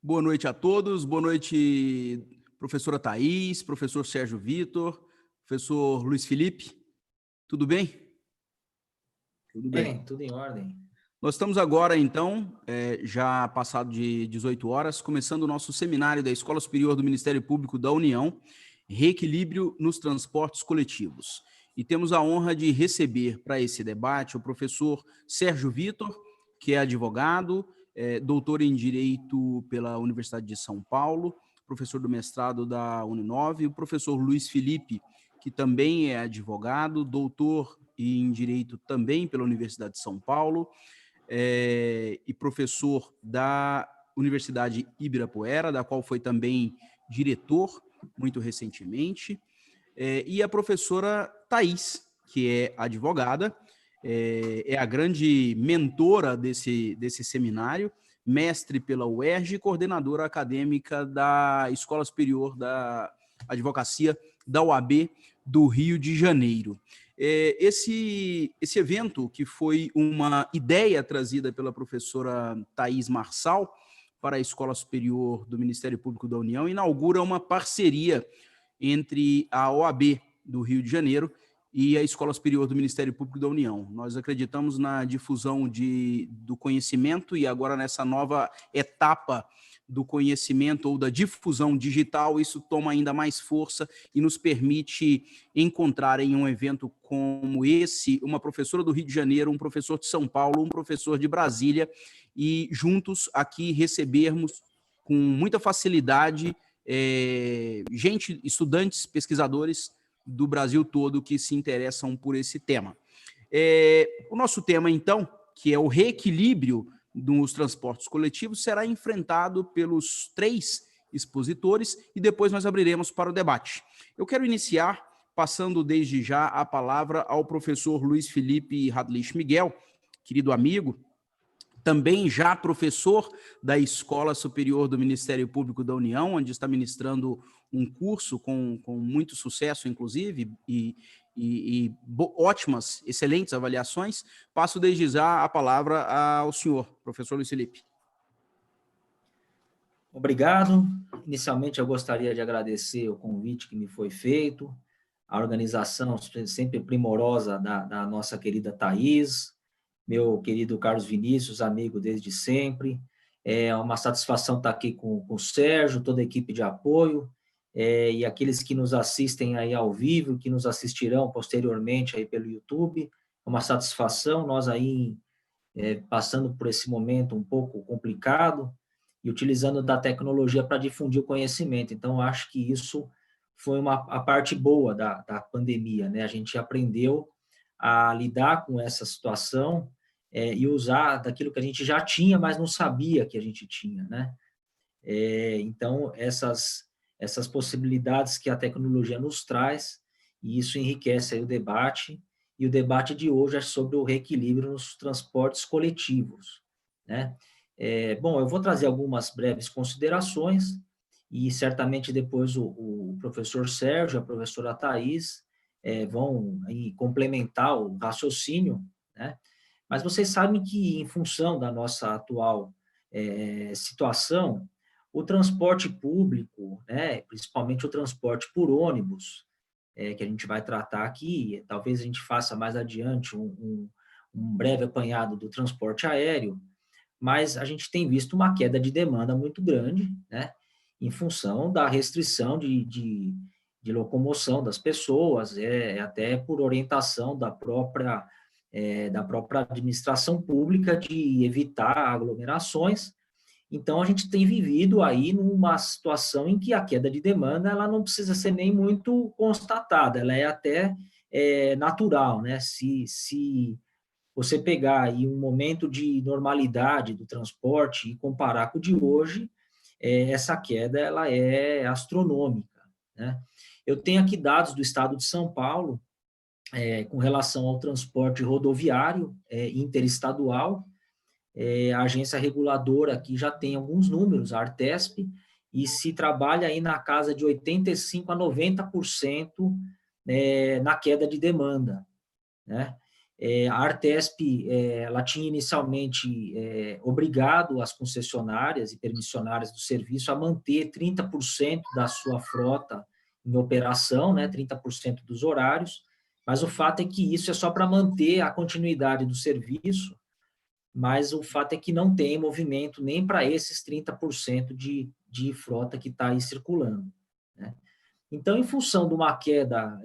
Boa noite a todos, boa noite, professora Thaís, professor Sérgio Vitor, professor Luiz Felipe, tudo bem? Tudo bem. Bem, tudo em ordem. Nós estamos agora, então, já passado de 18 horas, começando o nosso seminário da Escola Superior do Ministério Público da União, Reequilíbrio nos Transportes Coletivos. E temos a honra de receber para esse debate o professor Sérgio Vitor, que é advogado, doutor em Direito pela Universidade de São Paulo, professor do mestrado da Uninove, e o professor Luiz Felipe, que também é advogado, doutor em Direito também pela Universidade de São Paulo, e professor da Universidade Ibirapuera, da qual foi também diretor muito recentemente, e a professora Thaís, que é advogada, é a grande mentora desse seminário, mestre pela UERJ e coordenadora acadêmica da Escola Superior da Advocacia da OAB do Rio de Janeiro. Esse evento, que foi uma ideia trazida pela professora Thaís Marçal para a Escola Superior do Ministério Público da União, inaugura uma parceria entre a OAB do Rio de Janeiro e a Escola Superior do Ministério Público da União. Nós acreditamos na difusão do conhecimento e agora nessa nova etapa do conhecimento ou da difusão digital, isso toma ainda mais força e nos permite encontrar em um evento como esse uma professora do Rio de Janeiro, um professor de São Paulo, um professor de Brasília, e juntos aqui recebermos com muita facilidade gente, estudantes, pesquisadores do Brasil todo que se interessam por esse tema. O nosso tema, então, que é o reequilíbrio nos transportes coletivos, será enfrentado pelos 3 expositores e depois nós abriremos para o debate. Eu quero iniciar passando desde já a palavra ao professor Luiz Felipe Radlich Miguel, querido amigo, também já professor da Escola Superior do Ministério Público da União, onde está ministrando um curso com muito sucesso, inclusive, e ótimas, excelentes avaliações. Passo desde já a palavra ao senhor, professor Luiz Felipe. Obrigado. Inicialmente, eu gostaria de agradecer o convite que me foi feito, a organização sempre primorosa da nossa querida Thaís, meu querido Carlos Vinícius, amigo desde sempre. É uma satisfação estar aqui com o Sérgio, toda a equipe de apoio, e aqueles que nos assistem aí ao vivo, que nos assistirão posteriormente aí pelo YouTube. É uma satisfação, nós aí passando por esse momento um pouco complicado e utilizando da tecnologia para difundir o conhecimento. Então, acho que isso foi a parte boa da pandemia, né? A gente aprendeu a lidar com essa situação e usar daquilo que a gente já tinha, mas não sabia que a gente tinha, né? Então, essas possibilidades que a tecnologia nos traz, e isso enriquece aí o debate, e o debate de hoje é sobre o reequilíbrio nos transportes coletivos, né? Bom, eu vou trazer algumas breves considerações, e certamente depois o professor Sérgio, a professora Thaís, vão aí complementar o raciocínio, né? Mas vocês sabem que, em função da nossa atual situação, o transporte público, né, principalmente o transporte por ônibus, que a gente vai tratar aqui, talvez a gente faça mais adiante um breve apanhado do transporte aéreo, mas a gente tem visto uma queda de demanda muito grande, né, em função da restrição de locomoção das pessoas, até por orientação da própria administração pública de evitar aglomerações. Então, a gente tem vivido aí numa situação em que a queda de demanda ela não precisa ser nem muito constatada, ela é até natural, né? Se você pegar aí um momento de normalidade do transporte e comparar com o de hoje, essa queda ela é astronômica, né? Eu tenho aqui dados do estado de São Paulo com relação ao transporte rodoviário interestadual. A agência reguladora aqui já tem alguns números, a Artesp, e se trabalha aí na casa de 85% a 90% na queda de demanda, né? A Artesp, ela tinha inicialmente obrigado as concessionárias e permissionárias do serviço a manter 30% da sua frota em operação, né, 30% dos horários, mas o fato é que isso é só para manter a continuidade do serviço, mas o fato é que não tem movimento nem para esses 30% de frota que está aí circulando, né? Então, em função de uma queda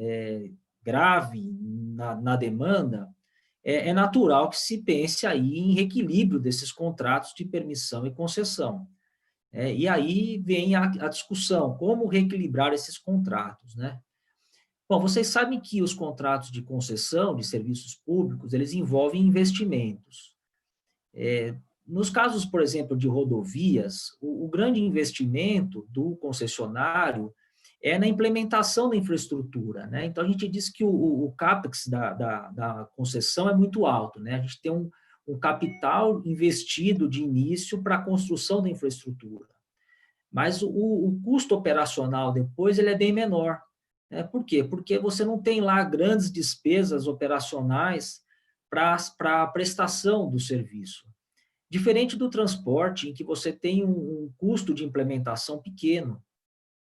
grave na demanda, é natural que se pense aí em reequilíbrio desses contratos de permissão e concessão. E aí vem a discussão, como reequilibrar esses contratos, né? Bom, vocês sabem que os contratos de concessão de serviços públicos, eles envolvem investimentos. Nos casos, por exemplo, de rodovias, o grande investimento do concessionário é na implementação da infraestrutura, né? Então, a gente diz que o CAPEX da concessão é muito alto, né? A gente tem um capital investido de início para a construção da infraestrutura. Mas o custo operacional depois ele é bem menor, né? Por quê? Porque você não tem lá grandes despesas operacionais para a prestação do serviço. Diferente do transporte, em que você tem um custo de implementação pequeno,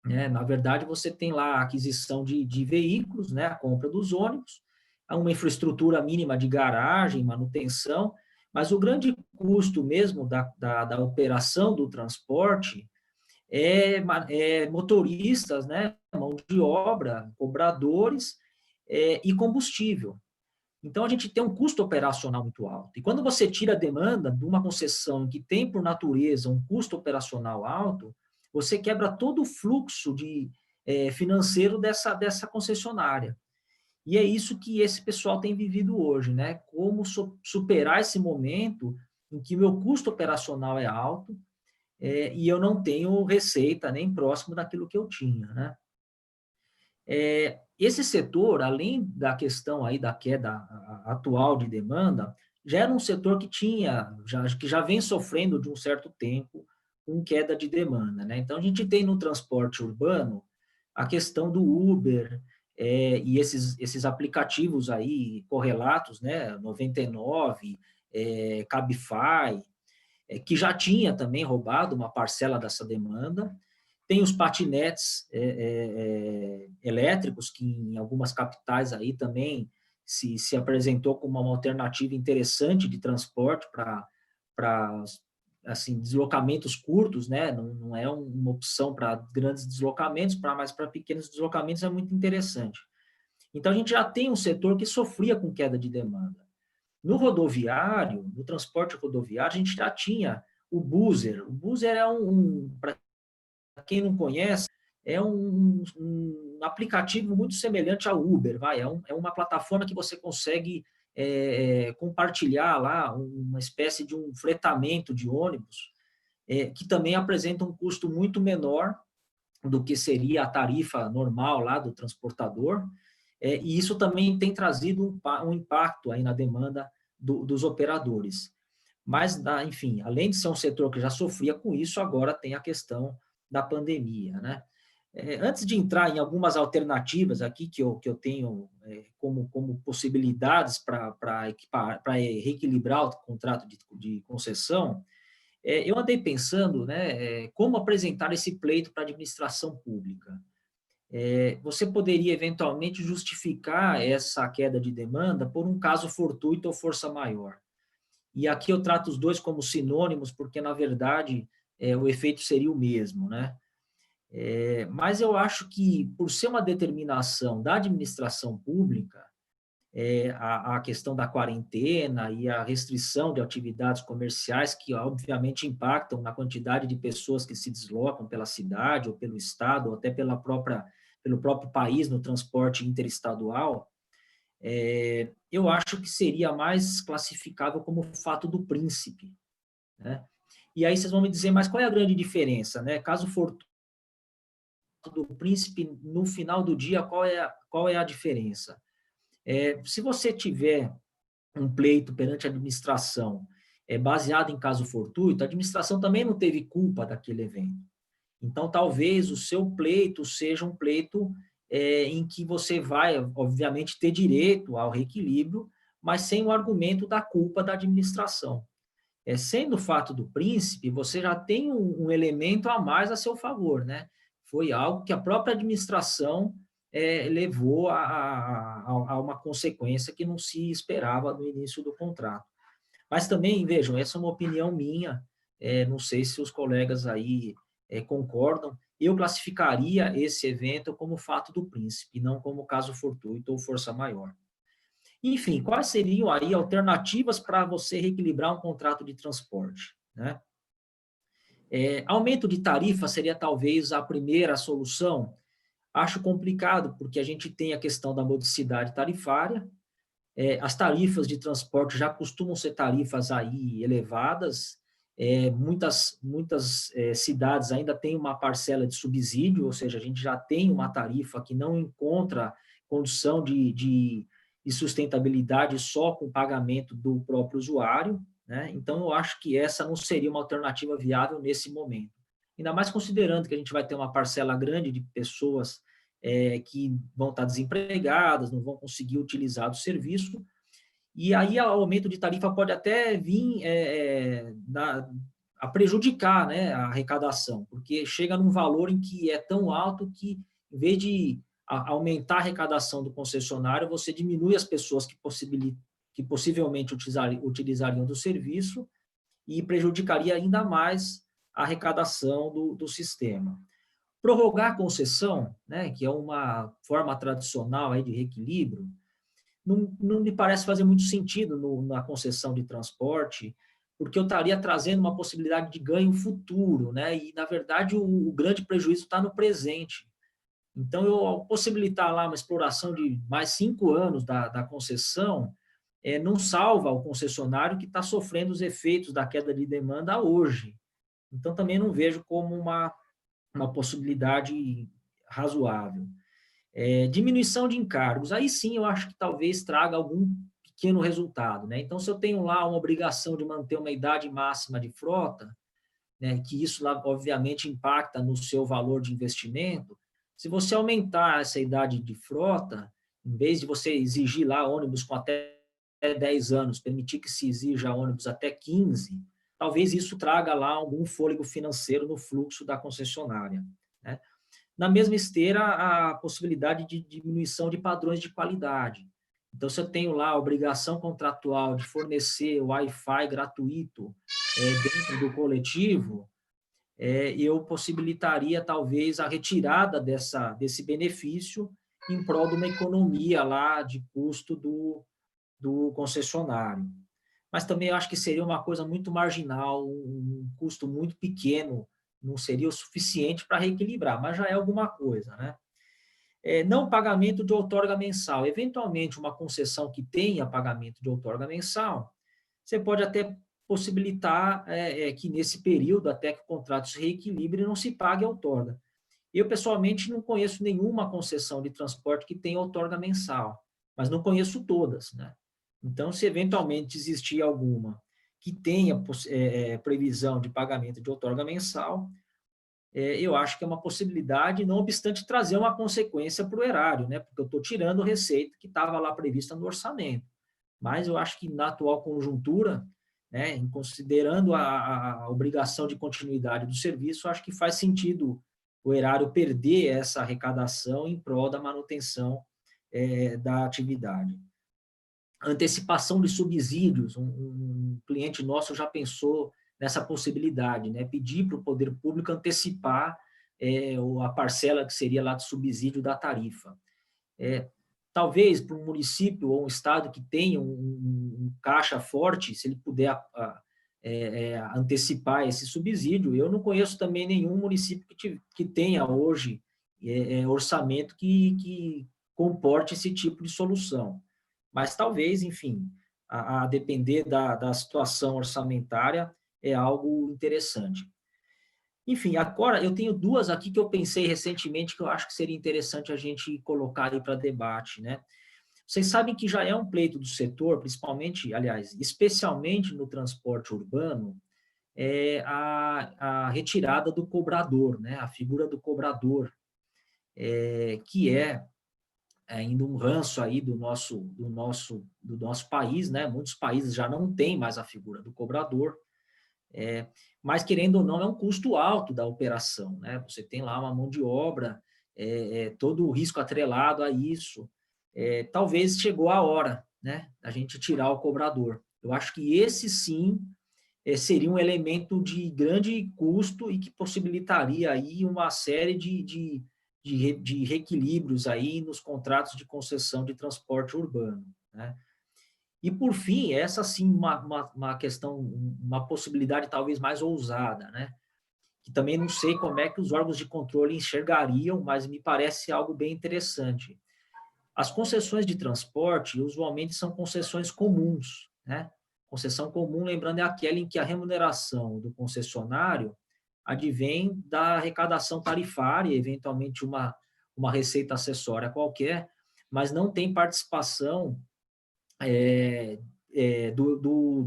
né? Na verdade, você tem lá a aquisição de veículos, né? A compra dos ônibus, uma infraestrutura mínima de garagem, manutenção, mas o grande custo mesmo da operação do transporte é motoristas, né? Mão de obra, cobradores e combustível. Então, a gente tem um custo operacional muito alto. E quando você tira a demanda de uma concessão que tem, por natureza, um custo operacional alto, você quebra todo o fluxo financeiro dessa concessionária. E é isso que esse pessoal tem vivido hoje, né? Como superar esse momento em que meu custo operacional é alto e eu não tenho receita nem próximo daquilo que eu tinha, né? Esse setor, além da questão aí da queda atual de demanda, já era um setor que já vem sofrendo de um certo tempo com queda de demanda, né? Então, a gente tem no transporte urbano a questão do Uber e esses aplicativos aí correlatos, né? 99, Cabify, que já tinha também roubado uma parcela dessa demanda. Tem os patinetes elétricos, que em algumas capitais aí também se apresentou como uma alternativa interessante de transporte para assim, deslocamentos curtos, né? Não é uma opção para grandes deslocamentos, mas para pequenos deslocamentos é muito interessante. Então, a gente já tem um setor que sofria com queda de demanda. No rodoviário, no transporte rodoviário, a gente já tinha o Buser. O Buser para quem não conhece, é um aplicativo muito semelhante ao Uber, é uma plataforma que você consegue compartilhar lá uma espécie de um fretamento de ônibus, que também apresenta um custo muito menor do que seria a tarifa normal lá do transportador, e isso também tem trazido um impacto aí na demanda dos operadores. Mas, enfim, além de ser um setor que já sofria com isso, agora tem a questão da pandemia, né? Antes de entrar em algumas alternativas aqui que eu tenho como possibilidades para reequilibrar o contrato de concessão, eu andei pensando, né, como apresentar esse pleito para a administração pública. Você poderia, eventualmente, justificar essa queda de demanda por um caso fortuito ou força maior. E aqui eu trato os dois como sinônimos, porque, na verdade, o efeito seria o mesmo, né? Mas eu acho que, por ser uma determinação da administração pública, a questão da quarentena e a restrição de atividades comerciais, que obviamente impactam na quantidade de pessoas que se deslocam pela cidade, ou pelo estado, ou até pelo próprio país no transporte interestadual, eu acho que seria mais classificável como fato do príncipe, né? E aí vocês vão me dizer, mas qual é a grande diferença, né? Caso for do príncipe, no final do dia, qual é a diferença? Se você tiver um pleito perante a administração baseado em caso fortuito, a administração também não teve culpa daquele evento. Então, talvez o seu pleito seja um pleito em que você vai, obviamente, ter direito ao reequilíbrio, mas sem o argumento da culpa da administração. Sendo o fato do príncipe, você já tem um elemento a mais a seu favor, né? Foi algo que a própria administração levou a uma consequência que não se esperava no início do contrato. Mas também, vejam, essa é uma opinião minha, não sei se os colegas aí concordam, eu classificaria esse evento como fato do príncipe, não como caso fortuito ou força maior. Enfim, quais seriam aí alternativas para você reequilibrar um contrato de transporte, né? Aumento de tarifa seria talvez a primeira solução. Acho complicado, porque a gente tem a questão da modicidade tarifária, as tarifas de transporte já costumam ser tarifas aí elevadas, muitas cidades ainda têm uma parcela de subsídio, ou seja, a gente já tem uma tarifa que não encontra condição de sustentabilidade só com o pagamento do próprio usuário, né? Então, eu acho que essa não seria uma alternativa viável nesse momento. Ainda mais considerando que a gente vai ter uma parcela grande de pessoas que vão estar desempregadas, não vão conseguir utilizar o serviço, e aí o aumento de tarifa pode até vir a prejudicar, né, a arrecadação, porque chega num valor em que é tão alto que, em vez de aumentar a arrecadação do concessionário, você diminui as pessoas que possivelmente utilizariam do serviço e prejudicaria ainda mais a arrecadação do sistema. Prorrogar a concessão, né, que é uma forma tradicional aí de reequilíbrio, não me parece fazer muito sentido na concessão de transporte, porque eu estaria trazendo uma possibilidade de ganho futuro, né, e, na verdade, o grande prejuízo está no presente. Então, ao possibilitar lá uma exploração de mais 5 anos da concessão, não salva o concessionário que está sofrendo os efeitos da queda de demanda hoje. Então, também não vejo como uma possibilidade razoável. Diminuição de encargos, aí sim eu acho que talvez traga algum pequeno resultado, né? Então, se eu tenho lá uma obrigação de manter uma idade máxima de frota, né, que isso lá, obviamente, impacta no seu valor de investimento, se você aumentar essa idade de frota, em vez de você exigir lá ônibus com até 10 anos, permitir que se exija ônibus até 15, talvez isso traga lá algum fôlego financeiro no fluxo da concessionária, né? Na mesma esteira, a possibilidade de diminuição de padrões de qualidade. Então, se eu tenho lá a obrigação contratual de fornecer Wi-Fi gratuito dentro do coletivo, eu possibilitaria, talvez, a retirada desse benefício em prol de uma economia lá de custo do concessionário. Mas também eu acho que seria uma coisa muito marginal, um custo muito pequeno, não seria o suficiente para reequilibrar, mas já é alguma coisa, né? Não pagamento de outorga mensal. Eventualmente, uma concessão que tenha pagamento de outorga mensal, você pode até possibilitar que nesse período, até que o contrato se reequilibre, não se pague a outorga. Eu, pessoalmente, não conheço nenhuma concessão de transporte que tenha outorga mensal, mas não conheço todas, né? Então, se eventualmente existir alguma que tenha previsão de pagamento de outorga mensal, eu acho que é uma possibilidade, não obstante trazer uma consequência para o erário, né? Porque eu estou tirando receita que estava lá prevista no orçamento. Mas eu acho que na atual conjuntura, né, em considerando a obrigação de continuidade do serviço, acho que faz sentido o erário perder essa arrecadação em prol da manutenção da atividade. Antecipação de subsídios, um cliente nosso já pensou nessa possibilidade, né, pedir para o poder público antecipar a parcela que seria lá de subsídio da tarifa. Talvez para um município ou um estado que tenha um caixa forte, se ele puder antecipar esse subsídio. Eu não conheço também nenhum município que tenha hoje orçamento que comporte esse tipo de solução. Mas talvez, enfim, a depender da situação orçamentária, é algo interessante. Enfim, agora eu tenho duas aqui que eu pensei recentemente que eu acho que seria interessante a gente colocar aí para debate, né? Vocês sabem que já é um pleito do setor, principalmente, aliás, especialmente no transporte urbano, a retirada do cobrador, né? A figura do cobrador, que ainda um ranço aí do nosso país, né? Muitos países já não têm mais a figura do cobrador, mas, querendo ou não, é um custo alto da operação, né? Você tem lá uma mão de obra, todo o risco atrelado a isso. Talvez chegou a hora, né, a gente tirar o cobrador. Eu acho que esse, sim, seria um elemento de grande custo e que possibilitaria aí uma série de reequilíbrios aí nos contratos de concessão de transporte urbano, né? E, por fim, essa sim uma questão, uma possibilidade talvez mais ousada, né? Que também não sei como é que os órgãos de controle enxergariam, mas me parece algo bem interessante. As concessões de transporte, usualmente, são concessões comuns, né? Concessão comum, lembrando, é aquela em que a remuneração do concessionário advém da arrecadação tarifária, eventualmente uma receita acessória qualquer, mas não tem participação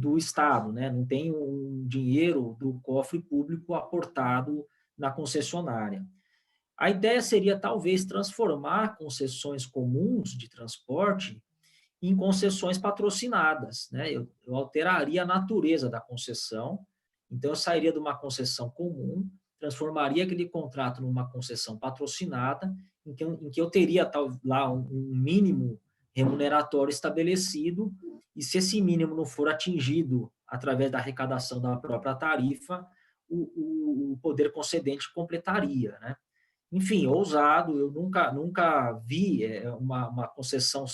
do Estado, né? Não tem um dinheiro do cofre público aportado na concessionária. A ideia seria, talvez, transformar concessões comuns de transporte em concessões patrocinadas, né? Eu alteraria a natureza da concessão, então eu sairia de uma concessão comum, transformaria aquele contrato numa concessão patrocinada, em que eu teria lá um mínimo remuneratório estabelecido, e se esse mínimo não for atingido através da arrecadação da própria tarifa, o poder concedente completaria, né? Enfim, ousado, eu nunca vi uma concessão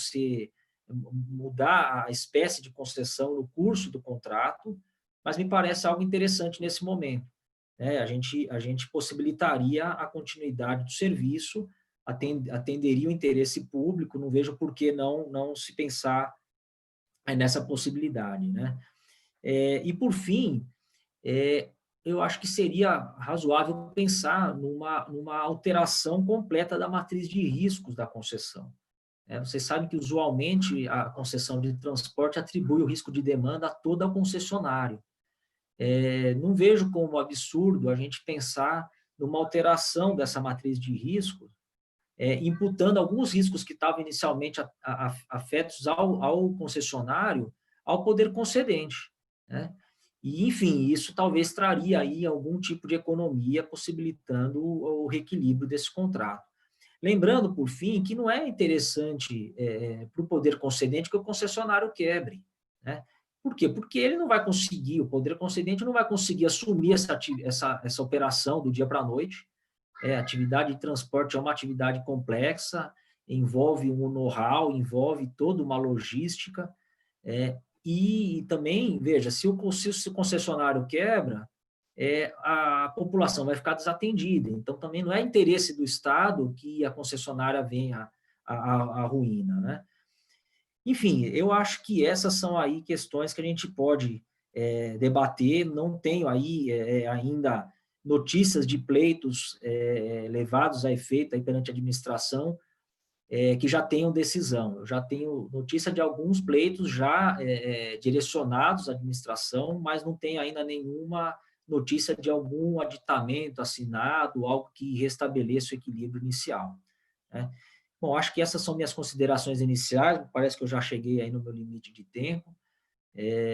mudar a espécie de concessão no curso do contrato, mas me parece algo interessante nesse momento, né? A gente possibilitaria a continuidade do serviço, atenderia o interesse público, não vejo por que não se pensar nessa possibilidade, né? E, por fim, eu acho que seria razoável pensar numa alteração completa da matriz de riscos da concessão. Vocês sabem que, usualmente, a concessão de transporte atribui o risco de demanda a todo o concessionário. Não vejo como absurdo a gente pensar numa alteração dessa matriz de riscos, imputando alguns riscos que estavam inicialmente afetos ao concessionário, ao poder concedente, né? E, enfim, isso talvez traria aí algum tipo de economia, possibilitando o reequilíbrio desse contrato. Lembrando, por fim, que não é interessante para o poder concedente que o concessionário quebre, né? Por quê? Porque ele não vai conseguir, o poder concedente não vai conseguir assumir essa operação do dia para a noite. A atividade de transporte é uma atividade complexa, envolve um know-how, envolve toda uma logística, e também, veja, se o concessionário quebra, a população vai ficar desatendida. Então, também não é interesse do Estado que a concessionária venha à ruína, né? Enfim, eu acho que essas são aí questões que a gente pode debater. Não tenho aí ainda notícias de pleitos levados a efeito aí perante a administração, que já tenham decisão. Eu já tenho notícia de alguns pleitos já direcionados à administração, mas não tenho ainda nenhuma notícia de algum aditamento assinado, algo que restabeleça o equilíbrio inicial, né? Bom, acho que essas são minhas considerações iniciais, parece que eu já cheguei aí no meu limite de tempo,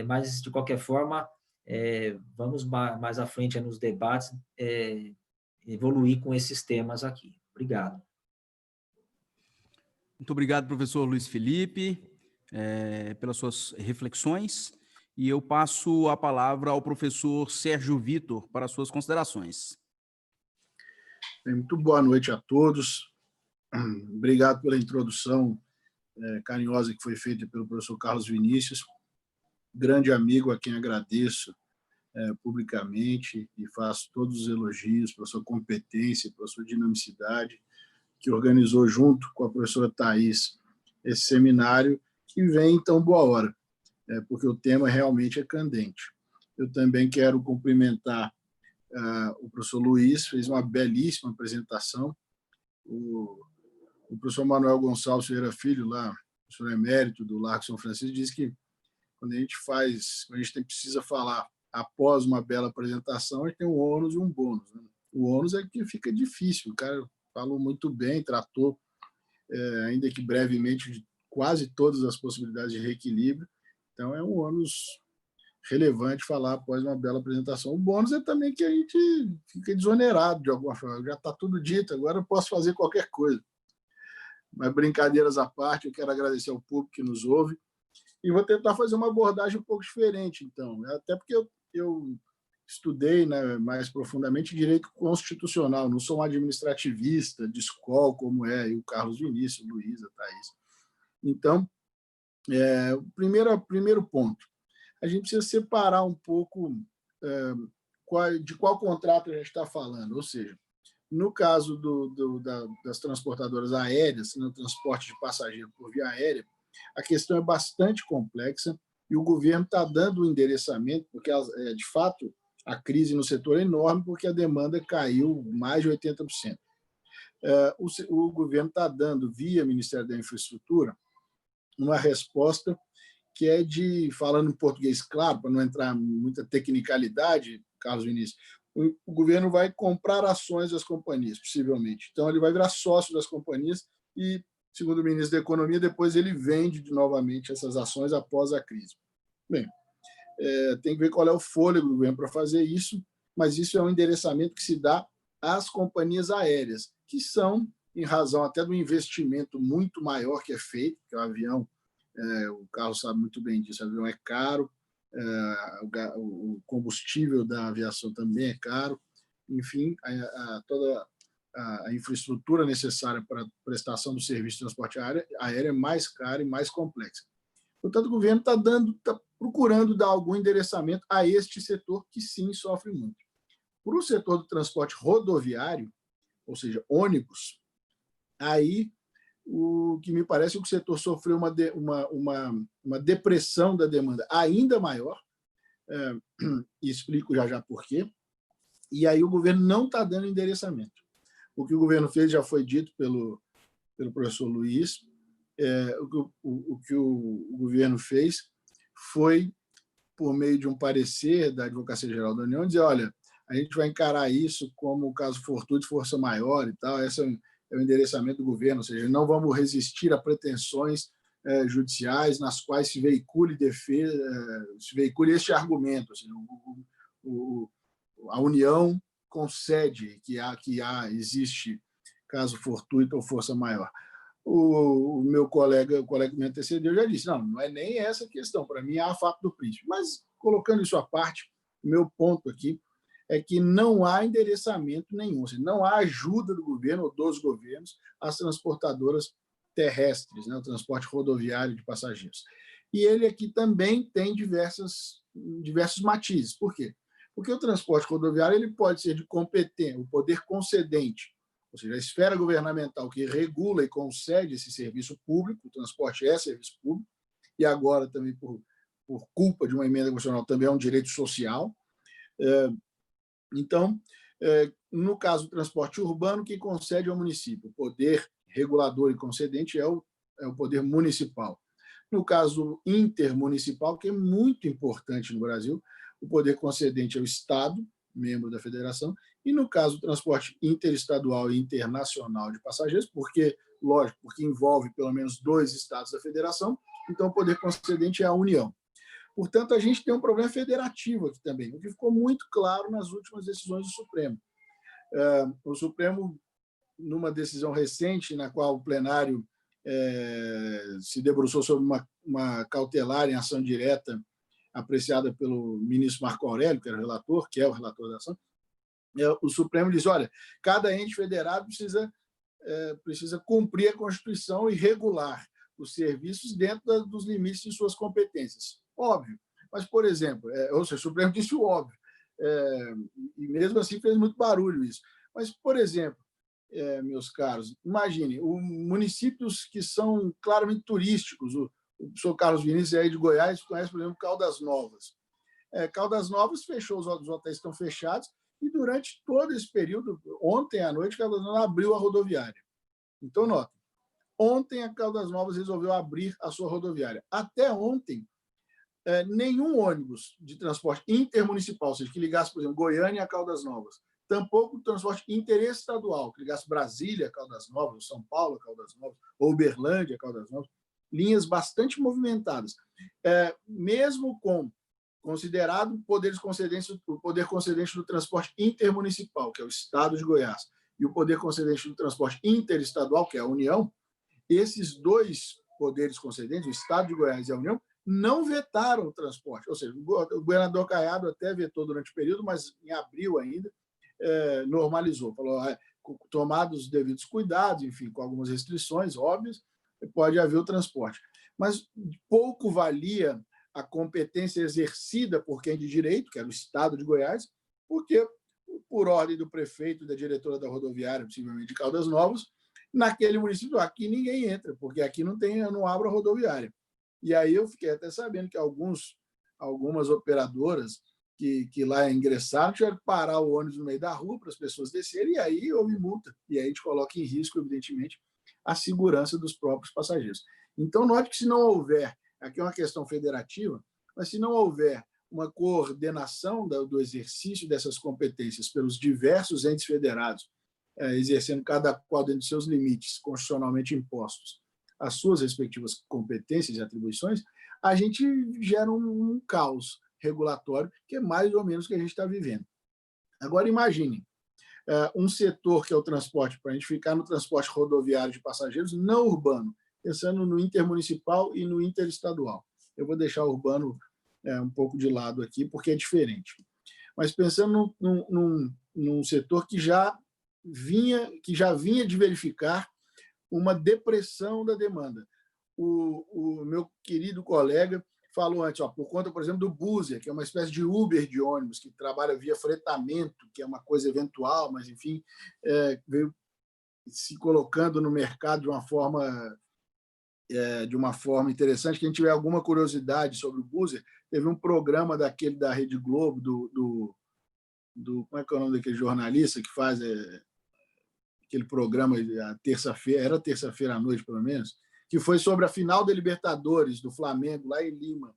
mas, de qualquer forma, vamos mais à frente nos debates, evoluir com esses temas aqui. Obrigado. Muito obrigado, professor Luiz Felipe, pelas suas reflexões. E eu passo a palavra ao professor Sérgio Vitor para suas considerações. Muito boa noite a todos. Obrigado pela introdução carinhosa que foi feita pelo professor Carlos Vinícius, grande amigo a quem agradeço publicamente e faço todos os elogios pela sua competência, pela sua dinamicidade, que organizou junto com a professora Thais esse seminário, que vem em tão boa hora, porque o tema realmente é candente. Eu também quero cumprimentar o professor Luiz, fez uma belíssima apresentação. O professor Manuel Gonçalves Ferreira Filho, lá, professor emérito do Largo São Francisco, diz que quando a gente precisa falar após uma bela apresentação, a gente tem um ônus e um bônus, né? O ônus é que fica difícil, o cara falou muito bem, tratou ainda que brevemente, de quase todas as possibilidades de reequilíbrio. Então, é um ônus relevante falar após uma bela apresentação. O bônus é também que a gente fica desonerado de alguma forma. Já está tudo dito, agora eu posso fazer qualquer coisa. Mas, brincadeiras à parte, eu quero agradecer ao público que nos ouve e vou tentar fazer uma abordagem um pouco diferente, então. Até porque eu estudei, né, mais profundamente direito constitucional, não sou um administrativista de escola como é o Carlos Vinícius, Luísa, Thaís. Então, o primeiro ponto, a gente precisa separar um pouco de qual contrato a gente está falando, ou seja, no caso das transportadoras aéreas, no transporte de passageiro por via aérea, a questão é bastante complexa e o governo está dando o endereçamento, porque, de fato, a crise no setor é enorme, porque a demanda caiu mais de 80%. O governo está dando, via Ministério da Infraestrutura, uma resposta que é falando em português claro, para não entrar em muita tecnicalidade, Carlos Vinícius, o governo vai comprar ações das companhias, possivelmente. Então, ele vai virar sócio das companhias e, segundo o ministro da Economia, depois ele vende novamente essas ações após a crise. Bem, tem que ver qual é o fôlego do governo para fazer isso, mas isso é um endereçamento que se dá às companhias aéreas, que são, em razão até do investimento muito maior que é feito, que é o avião, o Carlos sabe muito bem disso, o avião é caro, o combustível da aviação também é caro, enfim, toda a infraestrutura necessária para a prestação do serviço de transporte aéreo é mais cara e mais complexa. Portanto, o governo está procurando dar algum endereçamento a este setor que, sim, sofre muito. Para o setor do transporte rodoviário, ou seja, ônibus, aí o que me parece é que o setor sofreu uma depressão da demanda ainda maior, e explico já por quê, e aí o governo não está dando endereçamento. O que o governo fez já foi dito pelo professor Luiz. O que o governo fez foi, por meio de um parecer da Advocacia Geral da União, dizer, olha, a gente vai encarar isso como caso fortuito de força maior e tal, esse é o endereçamento do governo, ou seja, não vamos resistir a pretensões judiciais nas quais se veicule este argumento, ou seja, a União concede que existe caso fortuito ou força maior. O meu colega que me antecedeu já disse, não é nem essa a questão, para mim é a fato do príncipe. Mas, colocando isso à parte, o meu ponto aqui é que não há endereçamento nenhum, ou seja, não há ajuda do governo ou dos governos às transportadoras terrestres, né, o transporte rodoviário de passageiros. E ele aqui também tem diversos matizes. Por quê? Porque o transporte rodoviário ele pode ser de competência, o poder concedente, ou seja, a esfera governamental que regula e concede esse serviço público, o transporte é serviço público, e agora também por culpa de uma emenda constitucional também é um direito social. Então, no caso do transporte urbano, quem concede é o município, o poder regulador e concedente é o poder municipal. No caso intermunicipal, que é muito importante no Brasil, o poder concedente é o Estado, membro da federação, e no caso do transporte interestadual e internacional de passageiros, porque envolve pelo menos 2 estados da federação, então o poder concedente é a União. Portanto, a gente tem um problema federativo aqui também, o que ficou muito claro nas últimas decisões do Supremo. O Supremo, numa decisão recente, na qual o plenário se debruçou sobre uma cautelar em ação direta apreciada pelo ministro Marco Aurélio, que é o relator da ação, o Supremo diz, olha, cada ente federado precisa cumprir a Constituição e regular os serviços dentro dos limites de suas competências. Óbvio. Mas, por exemplo, ou seja, o Supremo disse o óbvio, e mesmo assim fez muito barulho isso. Mas, por exemplo, meus caros, imagine, municípios que são claramente turísticos, o professor Carlos Vinícius aí de Goiás conhece, por exemplo, Caldas Novas. Caldas Novas fechou, os hotéis estão fechados, e durante todo esse período, ontem à noite, Caldas Novas abriu a rodoviária. Então, nota, ontem a Caldas Novas resolveu abrir a sua rodoviária. Até ontem, nenhum ônibus de transporte intermunicipal, ou seja, que ligasse, por exemplo, Goiânia a Caldas Novas, tampouco o transporte interestadual, que ligasse Brasília, Caldas Novas, ou São Paulo, Caldas Novas, ou Uberlândia, Caldas Novas, linhas bastante movimentadas. Mesmo com considerado poder concedente do transporte intermunicipal, que é o Estado de Goiás, e o poder concedente do transporte interestadual, que é a União, esses dois poderes concedentes, o Estado de Goiás e a União, não vetaram o transporte. Ou seja, o governador Caiado até vetou durante o período, mas em abril ainda normalizou. Falou, tomados os devidos cuidados, enfim, com algumas restrições óbvias, pode haver o transporte. Mas pouco valia a competência exercida por quem de direito, que era o Estado de Goiás, porque, por ordem do prefeito e da diretora da rodoviária, possivelmente de Caldas Novas, naquele município aqui ninguém entra, porque aqui não abre a rodoviária. E aí eu fiquei até sabendo que algumas operadoras que lá ingressaram tiveram que parar o ônibus no meio da rua para as pessoas descerem, e aí houve multa. E aí a gente coloca em risco, evidentemente, a segurança dos próprios passageiros. Então, note que se não houver, aqui é uma questão federativa, mas se não houver uma coordenação do exercício dessas competências pelos diversos entes federados, exercendo cada qual dentro dos seus limites constitucionalmente impostos as suas respectivas competências e atribuições, a gente gera um caos regulatório, que é mais ou menos o que a gente está vivendo. Agora, imaginem, um setor que é o transporte, para a gente ficar no transporte rodoviário de passageiros não urbano, pensando no intermunicipal e no interestadual. Eu vou deixar o urbano um pouco de lado aqui, porque é diferente. Mas pensando num setor que já vinha de verificar uma depressão da demanda. O meu querido colega falou antes, por conta, por exemplo, do Buser, que é uma espécie de Uber de ônibus, que trabalha via fretamento, que é uma coisa eventual, mas, enfim, veio se colocando no mercado de uma forma interessante. Quem tiver alguma curiosidade sobre o Buser, teve um programa daquele da Rede Globo, como é que é o nome daquele jornalista que faz aquele programa terça-feira, era terça-feira à noite, pelo menos, que foi sobre a final da Libertadores do Flamengo, lá em Lima.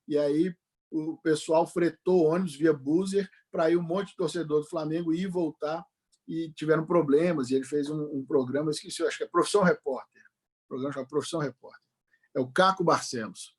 E aí o pessoal fretou ônibus via Buser para ir um monte de torcedor do Flamengo ir e voltar, e tiveram problemas, e ele fez um programa, eu esqueci, acho que é Profissão Repórter, o programa chama Profissão Repórter. É o Caco Barcelos.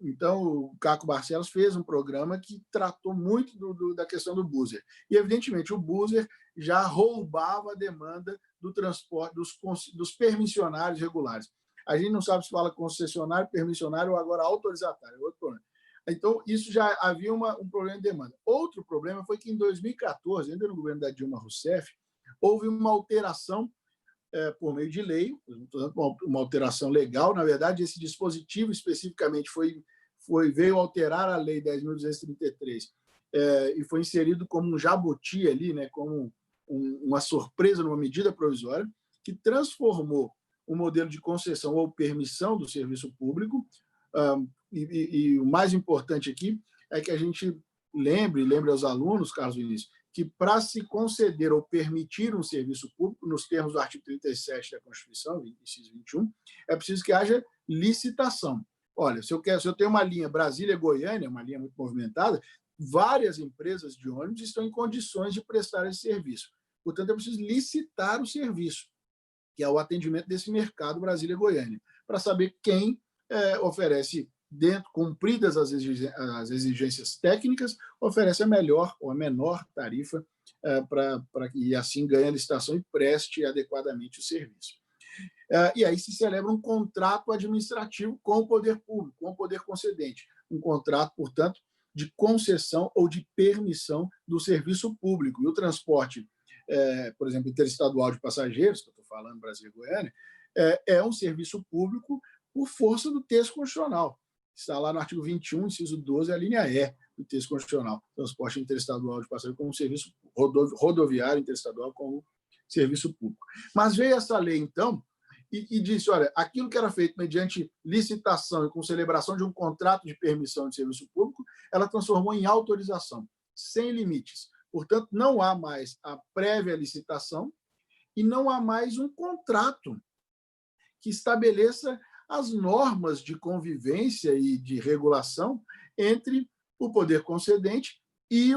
Então, o Caco Barcelos fez um programa que tratou muito da questão do Buser. E, evidentemente, o Buser já roubava a demanda do transporte dos permissionários regulares. A gente não sabe se fala concessionário, permissionário ou agora autorizatário, é outro problema. Então, isso já havia um problema de demanda. Outro problema foi que, em 2014, ainda no governo da Dilma Rousseff, houve uma alteração por meio de lei, uma alteração legal. Na verdade, esse dispositivo especificamente veio alterar a Lei 10.233 e foi inserido como um jabuti ali, né, como uma surpresa numa medida provisória, que transformou o modelo de concessão ou permissão do serviço público. E o mais importante aqui é que a gente lembre aos alunos, Carlos Vinícius, que para se conceder ou permitir um serviço público, nos termos do artigo 37 da Constituição, inciso 21, é preciso que haja licitação. Olha, se eu tenho uma linha Brasília-Goiânia, uma linha muito movimentada, várias empresas de ônibus estão em condições de prestar esse serviço. Portanto, é preciso licitar o serviço, que é o atendimento desse mercado Brasília-Goiânia, para saber quem oferece, cumpridas as exigências técnicas, oferece a melhor ou a menor tarifa e assim ganha a licitação e preste adequadamente o serviço. E aí se celebra um contrato administrativo com o poder público, com o poder concedente. Um contrato, portanto, de concessão ou de permissão do serviço público. E o transporte, por exemplo, interestadual de passageiros, que eu estou falando, Brasília-Goiânia, é um serviço público por força do texto constitucional. Está lá no artigo 21, inciso 12, a linha E do texto constitucional. Transporte interestadual de passageiros como serviço rodoviário interestadual como serviço público. Mas veio essa lei, então, e disse, olha, aquilo que era feito mediante licitação e com celebração de um contrato de permissão de serviço público, ela transformou em autorização, sem limites. Portanto, não há mais a prévia licitação e não há mais um contrato que estabeleça as normas de convivência e de regulação entre o poder concedente e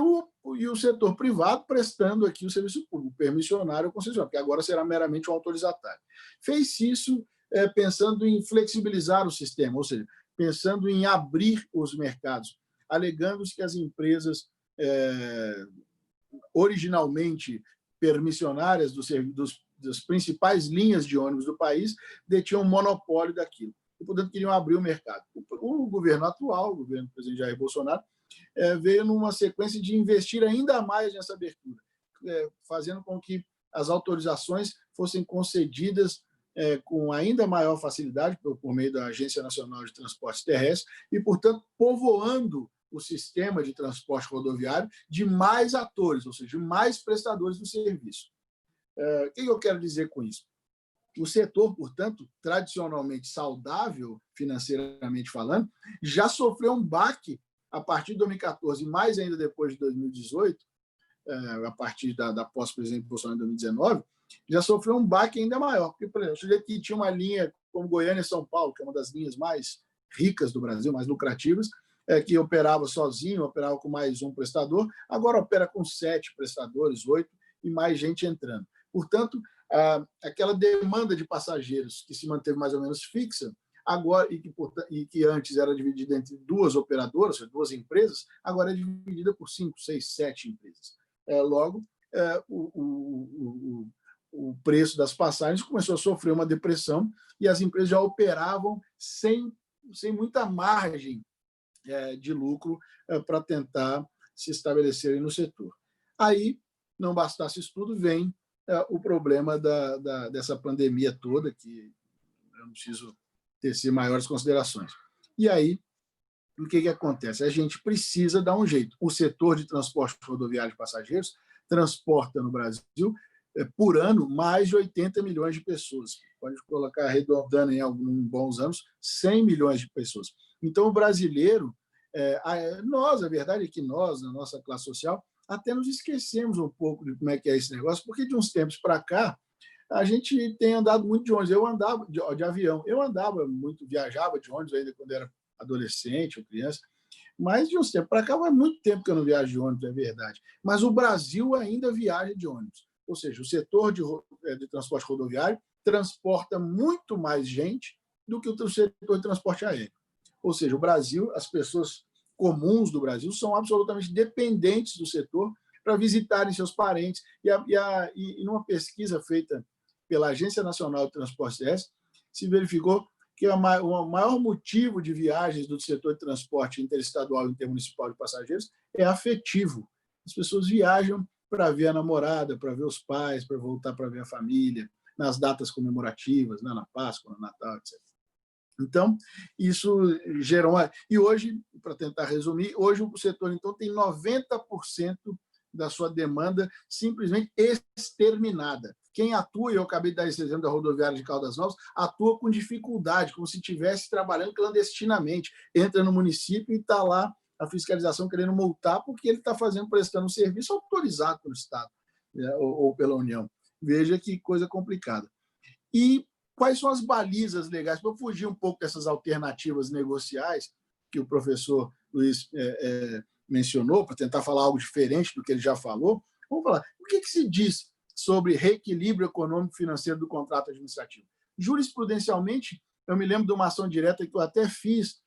o setor privado prestando aqui o serviço público, permissionário ou concessionário, que agora será meramente um autorizatário. Fez isso pensando em flexibilizar o sistema, ou seja, pensando em abrir os mercados, alegando que as empresas originalmente permissionárias das principais linhas de ônibus do país detinham um monopólio daquilo e, portanto, queriam abrir o mercado. O governo atual, o governo do presidente Jair Bolsonaro, veio numa sequência de investir ainda mais nessa abertura, fazendo com que as autorizações fossem concedidas com ainda maior facilidade por meio da Agência Nacional de Transportes Terrestres e, portanto, povoando o sistema de transporte rodoviário de mais atores, ou seja, de mais prestadores do serviço. O que eu quero dizer com isso? O setor, portanto, tradicionalmente saudável, financeiramente falando, já sofreu um baque a partir de 2014, mais ainda depois de 2018, a partir da posse do presidente Bolsonaro em 2019, já sofreu um baque ainda maior. Porque, por exemplo, que tinha uma linha como Goiânia e São Paulo, que é uma das linhas mais ricas do Brasil, mais lucrativas, que operava sozinho, operava com mais um prestador, agora opera com 7 prestadores, 8, e mais gente entrando. Portanto, aquela demanda de passageiros que se manteve mais ou menos fixa, agora e que antes era dividida entre 2 operadoras, 2 empresas, agora é dividida por 5, 6, 7 empresas. Logo, o preço das passagens começou a sofrer uma depressão e as empresas já operavam sem muita margem de lucro para tentar se estabelecerem no setor. Aí, não bastasse isso tudo, vem o problema dessa pandemia toda, que eu não preciso tecer maiores considerações. E aí, o que acontece? A gente precisa dar um jeito. O setor de transporte rodoviário de passageiros transporta no Brasil, por ano, mais de 80 milhões de pessoas. Pode colocar arredondando em alguns bons anos, 100 milhões de pessoas. Então, o brasileiro, a verdade é que nós, na nossa classe social, até nos esquecemos um pouco de como é que é esse negócio, porque de uns tempos para cá, a gente tem andado muito de ônibus. Eu andava de avião, eu andava muito, viajava de ônibus ainda quando era adolescente ou criança, mas de uns tempos para cá, faz muito tempo que eu não viajo de ônibus, é verdade. Mas o Brasil ainda viaja de ônibus. Ou seja, o setor de transporte rodoviário transporta muito mais gente do que o setor de transporte aéreo. Ou seja, o Brasil, as pessoas comuns do Brasil são absolutamente dependentes do setor para visitarem seus parentes. E numa pesquisa feita pela Agência Nacional de Transportes Terrestres, se verificou que o maior motivo de viagens do setor de transporte interestadual e intermunicipal de passageiros é afetivo. As pessoas viajam para ver a namorada, para ver os pais, para voltar para ver a família, nas datas comemorativas, na Páscoa, no Natal, etc. Então, isso gerou E hoje, para tentar resumir, hoje o setor então tem 90% da sua demanda simplesmente exterminada. Quem atua, e eu acabei de dar esse exemplo da rodoviária de Caldas Novas, atua com dificuldade, como se estivesse trabalhando clandestinamente. Entra no município e está lá a fiscalização querendo multar porque ele está prestando um serviço autorizado pelo Estado, ou pela União. Veja que coisa complicada. E quais são as balizas legais? Para fugir um pouco dessas alternativas negociais que o professor Luiz mencionou, para tentar falar algo diferente do que ele já falou, vamos falar. O que se diz sobre reequilíbrio econômico e financeiro do contrato administrativo? Jurisprudencialmente, eu me lembro de uma ação direta que eu até fiz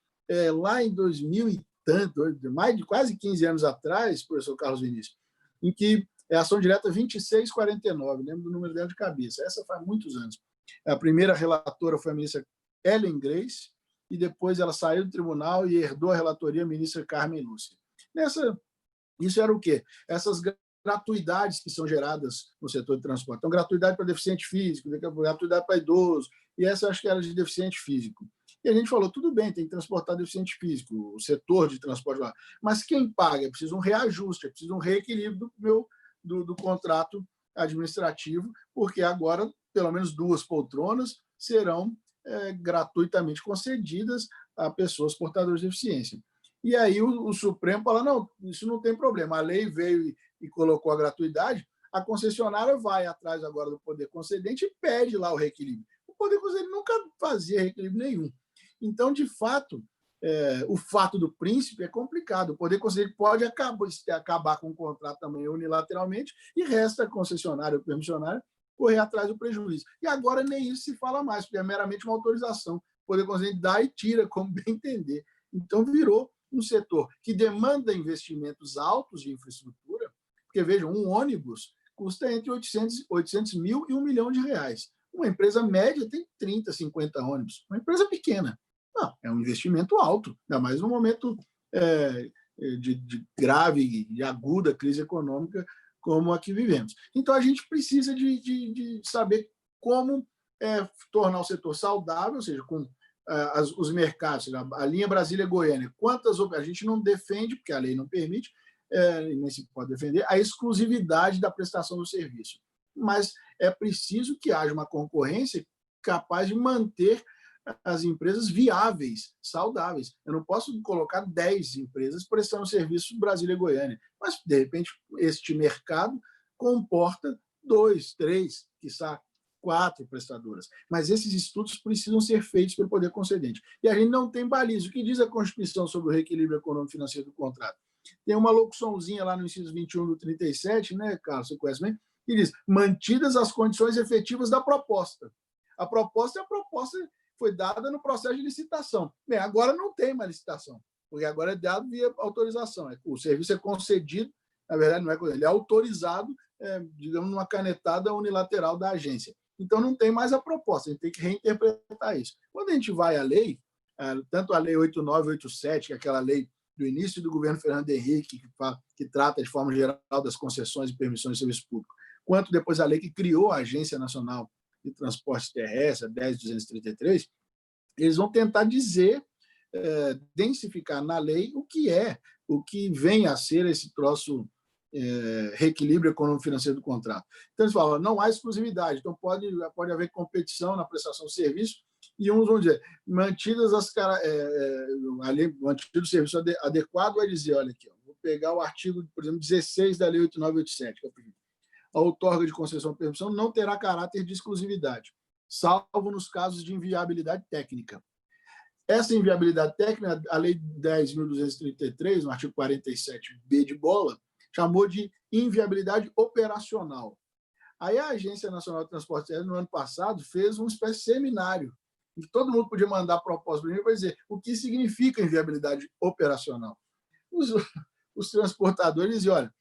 lá em 2000 e tanto, mais de quase 15 anos atrás, professor Carlos Vinícius, em que é a ação direta 2649, lembro do número dela de cabeça, essa faz muitos anos. A primeira relatora foi a ministra Ellen Grace, e depois ela saiu do tribunal e herdou a relatoria a ministra Carmen Lúcia. Isso era o quê? Essas gratuidades que são geradas no setor de transporte. Então, gratuidade para deficiente físico, gratuidade para idoso, e essa eu acho que era de deficiente físico. E a gente falou, tudo bem, tem que transportar deficiente físico, o setor de transporte lá. Mas quem paga? É preciso um reajuste, é preciso um reequilíbrio do contrato administrativo, porque agora, pelo menos 2 poltronas serão gratuitamente concedidas a pessoas portadoras de deficiência. E aí o Supremo fala, não, isso não tem problema. A lei veio e colocou a gratuidade, a concessionária vai atrás agora do poder concedente e pede lá o reequilíbrio. O poder concedente nunca fazia reequilíbrio nenhum. Então, de fato, o fato do príncipe é complicado. O Poder Concedente pode acabar com o contrato também unilateralmente e resta a concessionária ou permissionária correr atrás do prejuízo. E agora nem isso se fala mais, porque é meramente uma autorização. O Poder Concedente dá e tira, como bem entender. Então, virou um setor que demanda investimentos altos de infraestrutura, porque, vejam, um ônibus custa entre 800 mil e R$1 milhão. Uma empresa média tem 30, 50 ônibus. Uma empresa pequena. Não, é um investimento alto, ainda mais no momento de grave e aguda crise econômica como a que vivemos. Então, a gente precisa de saber como tornar o setor saudável, ou seja, com os mercados, a linha Brasília-Goiânia. A gente não defende, porque a lei não permite, nem se pode defender, a exclusividade da prestação do serviço. Mas é preciso que haja uma concorrência capaz de manter as empresas viáveis, saudáveis. Eu não posso colocar 10 empresas prestando serviço Brasília e Goiânia, mas, de repente, este mercado comporta 2, 3, quiçá 4 prestadoras. Mas esses estudos precisam ser feitos pelo Poder Concedente. E a gente não tem baliza. O que diz a Constituição sobre o reequilíbrio econômico-financeiro do contrato? Tem uma locuçãozinha lá no inciso 21 do 37, né, Carlos, você conhece bem, que diz: mantidas as condições efetivas da proposta. A proposta foi dada no processo de licitação. Bem, agora não tem mais licitação, porque agora é dado via autorização. O serviço é concedido, na verdade, não é concedido, ele é autorizado, digamos, numa canetada unilateral da agência. Então, não tem mais a proposta, a gente tem que reinterpretar isso. Quando a gente vai à lei, tanto a lei 8987, que é aquela lei do início do governo Fernando Henrique, que trata de forma geral das concessões e permissões de serviço público, quanto depois a lei que criou a Agência Nacional de Transportes Terrestres, 10.233, eles vão tentar dizer, densificar na lei o que vem a ser esse troço reequilíbrio econômico-financeiro do contrato. Então, eles falam, não há exclusividade, então pode haver competição na prestação de serviço, e uns vão dizer, mantido o serviço adequado, vai dizer, olha aqui, vou pegar o artigo, por exemplo, 16 da Lei 8987, que é o primeiro. A outorga de concessão ou permissão não terá caráter de exclusividade, salvo nos casos de inviabilidade técnica. Essa inviabilidade técnica, a Lei 10.233, no artigo 47b de bola, chamou de inviabilidade operacional. Aí a Agência Nacional de Transportes Aéreos, no ano passado, fez uma espécie de seminário, em que todo mundo podia mandar proposta para dizer o que significa inviabilidade operacional. Os transportadores diziam, olha,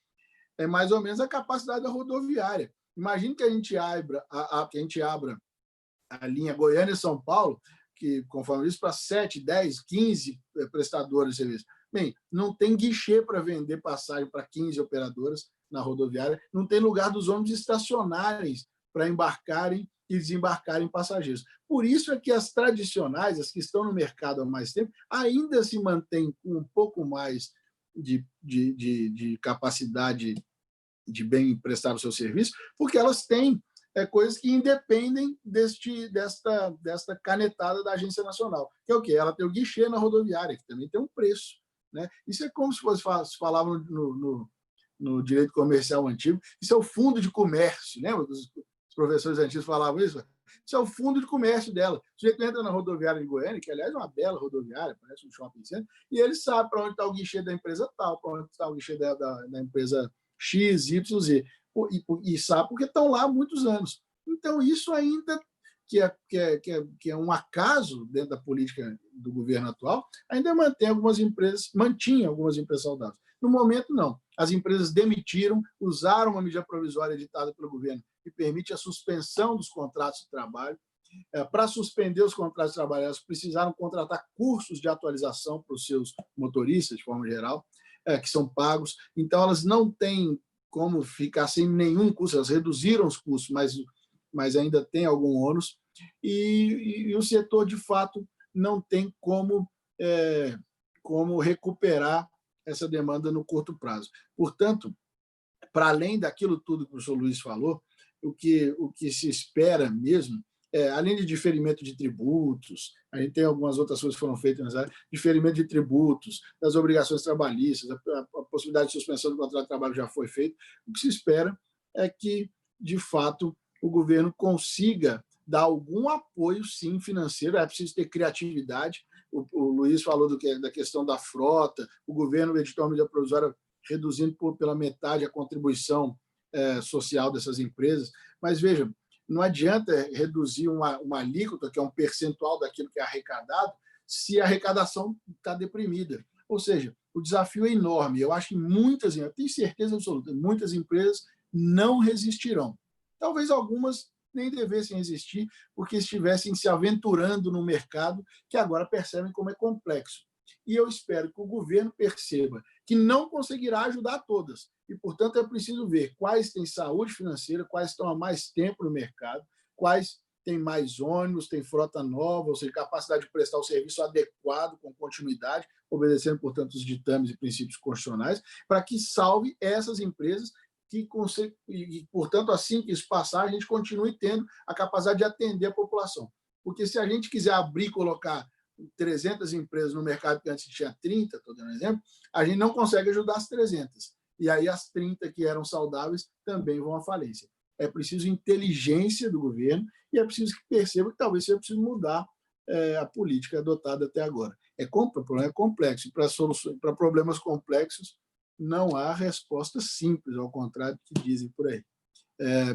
é mais ou menos a capacidade da rodoviária. Imagine que a gente abra a linha Goiânia-São Paulo, que, conforme isso, para 7, 10, 15 prestadores de serviço. Bem, não tem guichê para vender passagem para 15 operadoras na rodoviária, não tem lugar dos ônibus estacionarem para embarcarem e desembarcarem passageiros. Por isso é que as tradicionais, as que estão no mercado há mais tempo, ainda se mantêm com um pouco mais de capacidade de bem prestar o seu serviço, porque elas têm coisas que independem desta canetada da Agência Nacional, que é o quê? Ela tem o guichê na rodoviária, que também tem um preço. Né? Isso é como se falava no direito comercial antigo, isso é o fundo de comércio, né? Os professores antigos falavam isso, isso é o fundo de comércio dela. O sujeito entra na rodoviária de Goiânia, que aliás é uma bela rodoviária, parece um shopping center, e ele sabe para onde está o guichê da empresa tal, para onde está o guichê da empresa X, Y, Z, e sabe porque estão lá há muitos anos. Então, isso ainda, que é um acaso dentro da política do governo atual, ainda mantinha algumas empresas saudáveis. No momento, não. As empresas demitiram, usaram uma medida provisória editada pelo governo que permite a suspensão dos contratos de trabalho. Para suspender os contratos de trabalho, elas precisaram contratar cursos de atualização para os seus motoristas, de forma geral, que são pagos. Então, elas não têm como ficar sem nenhum custo, elas reduziram os custos, mas ainda tem algum ônus. E o setor, de fato, não tem como recuperar essa demanda no curto prazo. Portanto, para além daquilo tudo que o professor Luiz falou, o que se espera mesmo, além de diferimento de tributos, a gente tem algumas outras coisas que foram feitas nessa área, diferimento de tributos, das obrigações trabalhistas, a possibilidade de suspensão do contrato de trabalho já foi feita. O que se espera é que, de fato, o governo consiga dar algum apoio, sim, financeiro. É preciso ter criatividade, o Luiz falou da questão da frota, o governo editou uma medida provisória reduzindo pela metade a contribuição social dessas empresas. Mas, veja, não adianta reduzir uma alíquota, que é um percentual daquilo que é arrecadado, se a arrecadação está deprimida. Ou seja, o desafio é enorme. Eu acho que eu tenho certeza absoluta, muitas empresas não resistirão. Talvez algumas nem devessem existir, porque estivessem se aventurando no mercado, que agora percebem como é complexo. E eu espero que o governo perceba que não conseguirá ajudar todas. E, portanto, é preciso ver quais têm saúde financeira, quais estão há mais tempo no mercado, quais têm mais ônibus, têm frota nova, ou seja, capacidade de prestar o serviço adequado, com continuidade, obedecendo, portanto, os ditames e princípios constitucionais, para que salve essas empresas e, portanto, assim que isso passar, a gente continue tendo a capacidade de atender a população. Porque se a gente quiser abrir e colocar 300 empresas no mercado que antes tinha 30, estou dando um exemplo, a gente não consegue ajudar as 300. E aí as 30 que eram saudáveis também vão à falência. É preciso inteligência do governo e é preciso que perceba que talvez seja preciso mudar a política adotada até agora. O problema é complexo. E para problemas complexos, não há resposta simples, ao contrário do que dizem por aí.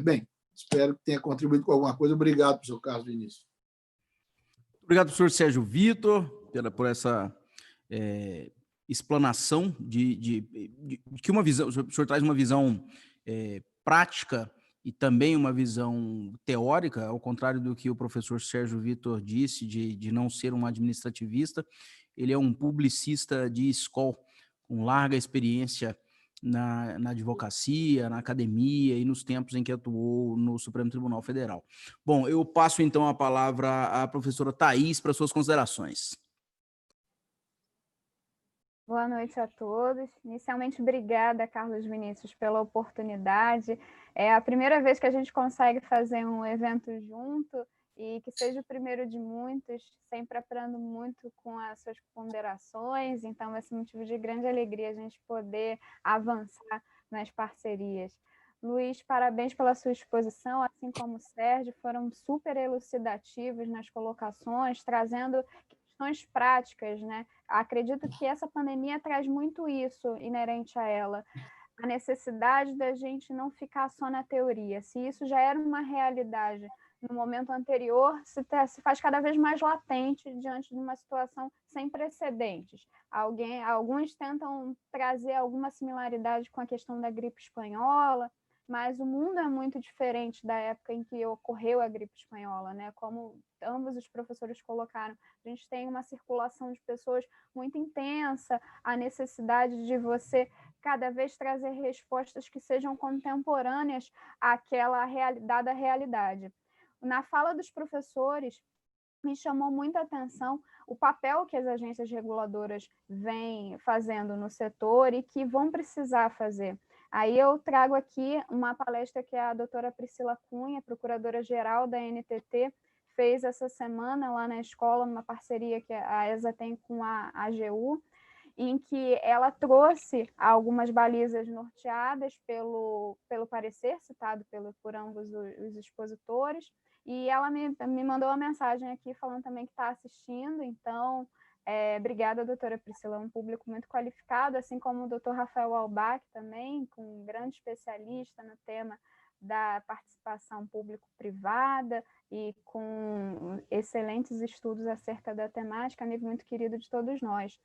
Bem, espero que tenha contribuído com alguma coisa. Obrigado, professor Carlos Vinícius. Obrigado, professor Sérgio Vitor, por essa explanação de que uma visão, o senhor traz uma visão prática e também uma visão teórica, ao contrário do que o professor Sérgio Vitor disse, de não ser um administrativista. Ele é um publicista de escola, com larga experiência na advocacia, na academia e nos tempos em que atuou no Supremo Tribunal Federal. Bom, eu passo então a palavra à professora Thaís para suas considerações. Boa noite a todos. Inicialmente, obrigada, Carlos Vinícius, pela oportunidade. É a primeira vez que a gente consegue fazer um evento junto e que seja o primeiro de muitos, sempre aprendo muito com as suas ponderações, então vai ser motivo de grande alegria a gente poder avançar nas parcerias. Luiz, parabéns pela sua exposição, assim como o Sérgio, foram super elucidativos nas colocações, trazendo questões práticas, né? Acredito que essa pandemia traz muito isso inerente a ela, a necessidade da gente não ficar só na teoria. Se isso já era uma realidade no momento anterior, se faz cada vez mais latente diante de uma situação sem precedentes. Alguns tentam trazer alguma similaridade com a questão da gripe espanhola, mas o mundo é muito diferente da época em que ocorreu a gripe espanhola, né? Como ambos os professores colocaram, a gente tem uma circulação de pessoas muito intensa, a necessidade de você cada vez trazer respostas que sejam contemporâneas àquela dada realidade. Na fala dos professores, me chamou muita atenção o papel que as agências reguladoras vêm fazendo no setor e que vão precisar fazer. Aí eu trago aqui uma palestra que a doutora Priscila Cunha, procuradora-geral da NTT, fez essa semana lá na escola, numa parceria que a ESA tem com a AGU, em que ela trouxe algumas balizas norteadas pelo parecer citado por ambos os expositores, e ela me mandou uma mensagem aqui falando também que está assistindo, então, obrigada, doutora Priscila, é um público muito qualificado, assim como o doutor Rafael Albach também, um grande especialista no tema da participação público-privada e com excelentes estudos acerca da temática, amigo muito querido de todos nós.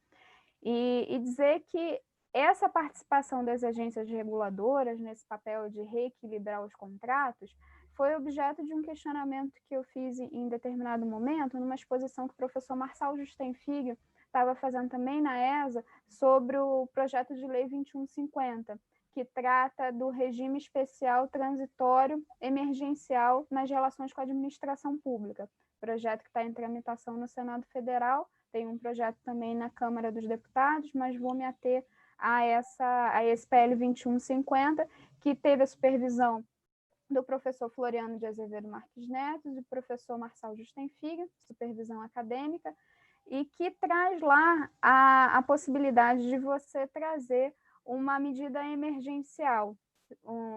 E dizer que essa participação das agências reguladoras nesse papel de reequilibrar os contratos foi objeto de um questionamento que eu fiz em determinado momento, numa exposição que o professor Marçal Justenfiglio estava fazendo também na ESA, sobre o projeto de lei 2150, que trata do regime especial transitório emergencial nas relações com a administração pública. Projeto que está em tramitação no Senado Federal, tem um projeto também na Câmara dos Deputados, mas vou me ater a esse PL 2150, que teve a supervisão do professor Floriano de Azevedo Marques Neto, do professor Marçal Justenfiglio, supervisão acadêmica, e que traz lá a possibilidade de você trazer uma medida emergencial,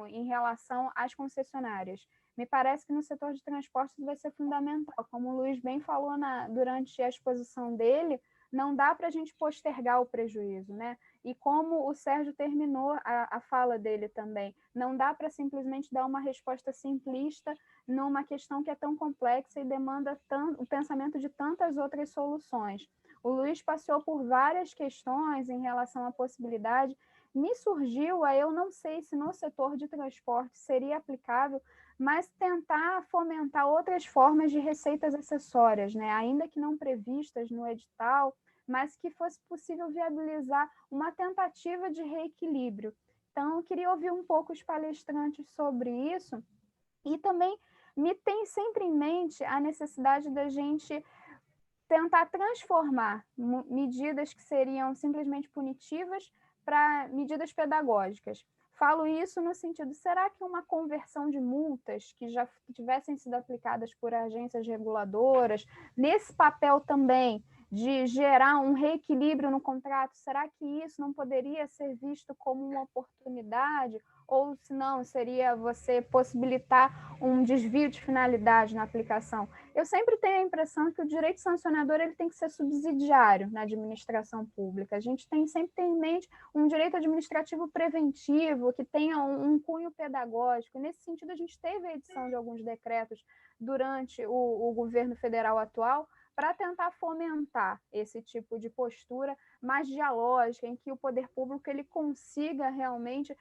em relação às concessionárias. Me parece que no setor de transportes vai ser fundamental. Como o Luiz bem falou durante a exposição dele, não dá para a gente postergar o prejuízo, né? E como o Sérgio terminou a fala dele também, não dá para simplesmente dar uma resposta simplista numa questão que é tão complexa e demanda o pensamento de tantas outras soluções. O Luiz passeou por várias questões em relação à possibilidade. Me surgiu, eu não sei se no setor de transporte seria aplicável, mas tentar fomentar outras formas de receitas acessórias, né? Ainda que não previstas no edital, mas que fosse possível viabilizar uma tentativa de reequilíbrio. Então, eu queria ouvir um pouco os palestrantes sobre isso, e também me tem sempre em mente a necessidade da gente tentar transformar medidas que seriam simplesmente punitivas para medidas pedagógicas. Falo isso no sentido, será que uma conversão de multas que já tivessem sido aplicadas por agências reguladoras, nesse papel também de gerar um reequilíbrio no contrato, será que isso não poderia ser visto como uma oportunidade? Ou, se não, seria você possibilitar um desvio de finalidade na aplicação? Eu sempre tenho a impressão que o direito sancionador ele tem que ser subsidiário na administração pública. A gente sempre tem em mente um direito administrativo preventivo, que tenha um cunho pedagógico. Nesse sentido, a gente teve a edição de alguns decretos durante o governo federal atual para tentar fomentar esse tipo de postura mais dialógica, em que o poder público ele consiga realmente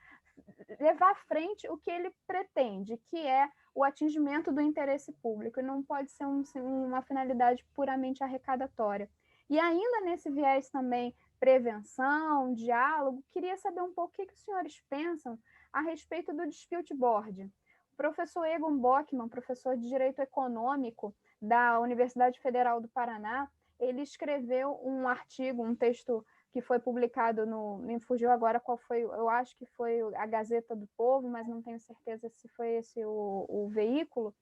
levar à frente o que ele pretende, que é o atingimento do interesse público, e não pode ser uma finalidade puramente arrecadatória. E ainda nesse viés também prevenção, diálogo, queria saber um pouco o que os senhores pensam a respeito do dispute board. O professor Egon Bockmann, professor de Direito Econômico da Universidade Federal do Paraná, ele escreveu um artigo, um texto que foi publicado me fugiu agora qual foi, eu acho que foi a Gazeta do Povo, mas não tenho certeza se foi esse o veículo,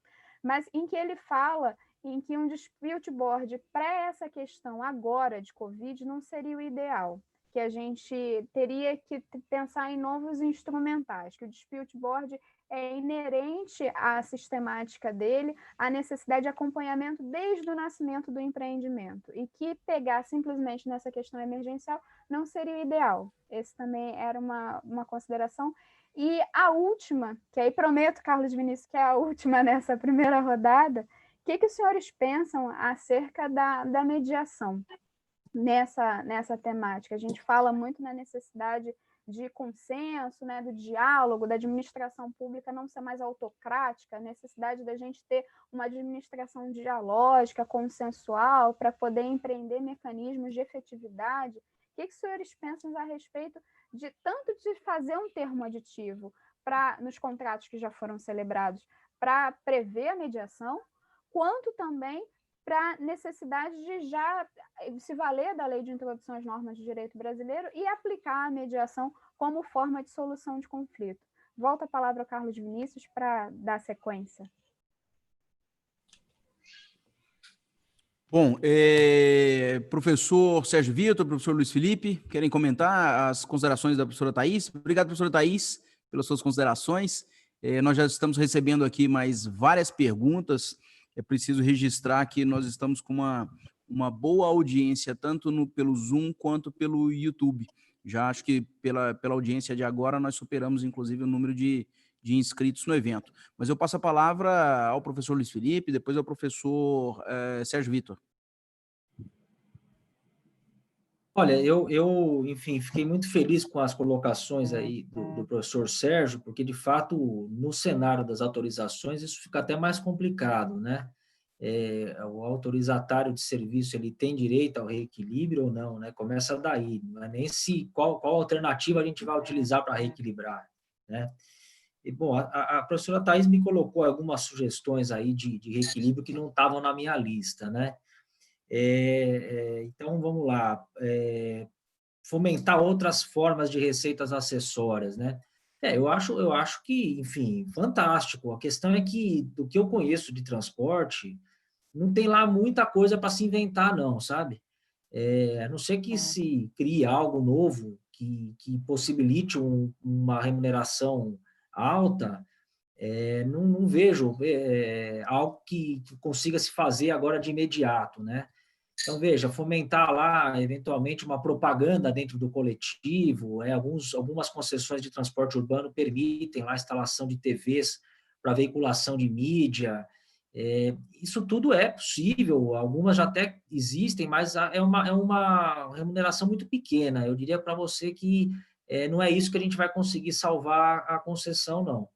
mas em que ele fala em que um dispute board para essa questão agora de Covid não seria o ideal, que a gente teria que pensar em novos instrumentais, que o dispute board é inerente à sistemática dele, à necessidade de acompanhamento desde o nascimento do empreendimento, e que pegar simplesmente nessa questão emergencial não seria o ideal. Esse também era uma consideração. E a última, que aí prometo, Carlos Vinícius, que é a última nessa primeira rodada, o que os senhores pensam acerca da mediação nessa temática? A gente fala muito na necessidade de consenso, né, do diálogo, da administração pública não ser mais autocrática, a necessidade da gente ter uma administração dialógica, consensual, para poder empreender mecanismos de efetividade. O que os senhores pensam a respeito de tanto de fazer um termo aditivo nos contratos que já foram celebrados para prever a mediação, quanto também para a necessidade de já se valer da lei de introdução às normas de direito brasileiro e aplicar a mediação como forma de solução de conflito. Volto a palavra ao Carlos Vinícius para dar sequência. Bom, professor Sérgio Vitor, professor Luiz Felipe, querem comentar as considerações da professora Thaís? Obrigado, professora Thaís, pelas suas considerações. Nós já estamos recebendo aqui mais várias perguntas. É preciso registrar que nós estamos com uma boa audiência, tanto pelo Zoom quanto pelo YouTube. Já acho que pela audiência de agora nós superamos, inclusive, o número de inscritos no evento. Mas eu passo a palavra ao professor Luiz Felipe, depois ao professor Sérgio Vitor. Olha, eu, enfim, fiquei muito feliz com as colocações aí do professor Sérgio, porque, de fato, no cenário das autorizações, isso fica até mais complicado, né? O autorizatário de serviço, ele tem direito ao reequilíbrio ou não, né? Começa daí, não é nem qual alternativa a gente vai utilizar para reequilibrar, né? E, bom, a professora Thaís me colocou algumas sugestões aí de reequilíbrio que não estavam na minha lista, né? Então, vamos lá, fomentar outras formas de receitas acessórias, né? Eu acho que, enfim, fantástico. A questão é que, do que eu conheço de transporte, não tem lá muita coisa para se inventar, não, sabe? A não ser que se crie algo novo que possibilite uma remuneração alta, não vejo algo que consiga se fazer agora de imediato, né? Então, veja, fomentar lá, eventualmente, uma propaganda dentro do coletivo, algumas concessões de transporte urbano permitem lá a instalação de TVs para veiculação de mídia. Isso tudo é possível, algumas já até existem, mas é uma remuneração muito pequena. Eu diria para você que não é isso que a gente vai conseguir salvar a concessão, não.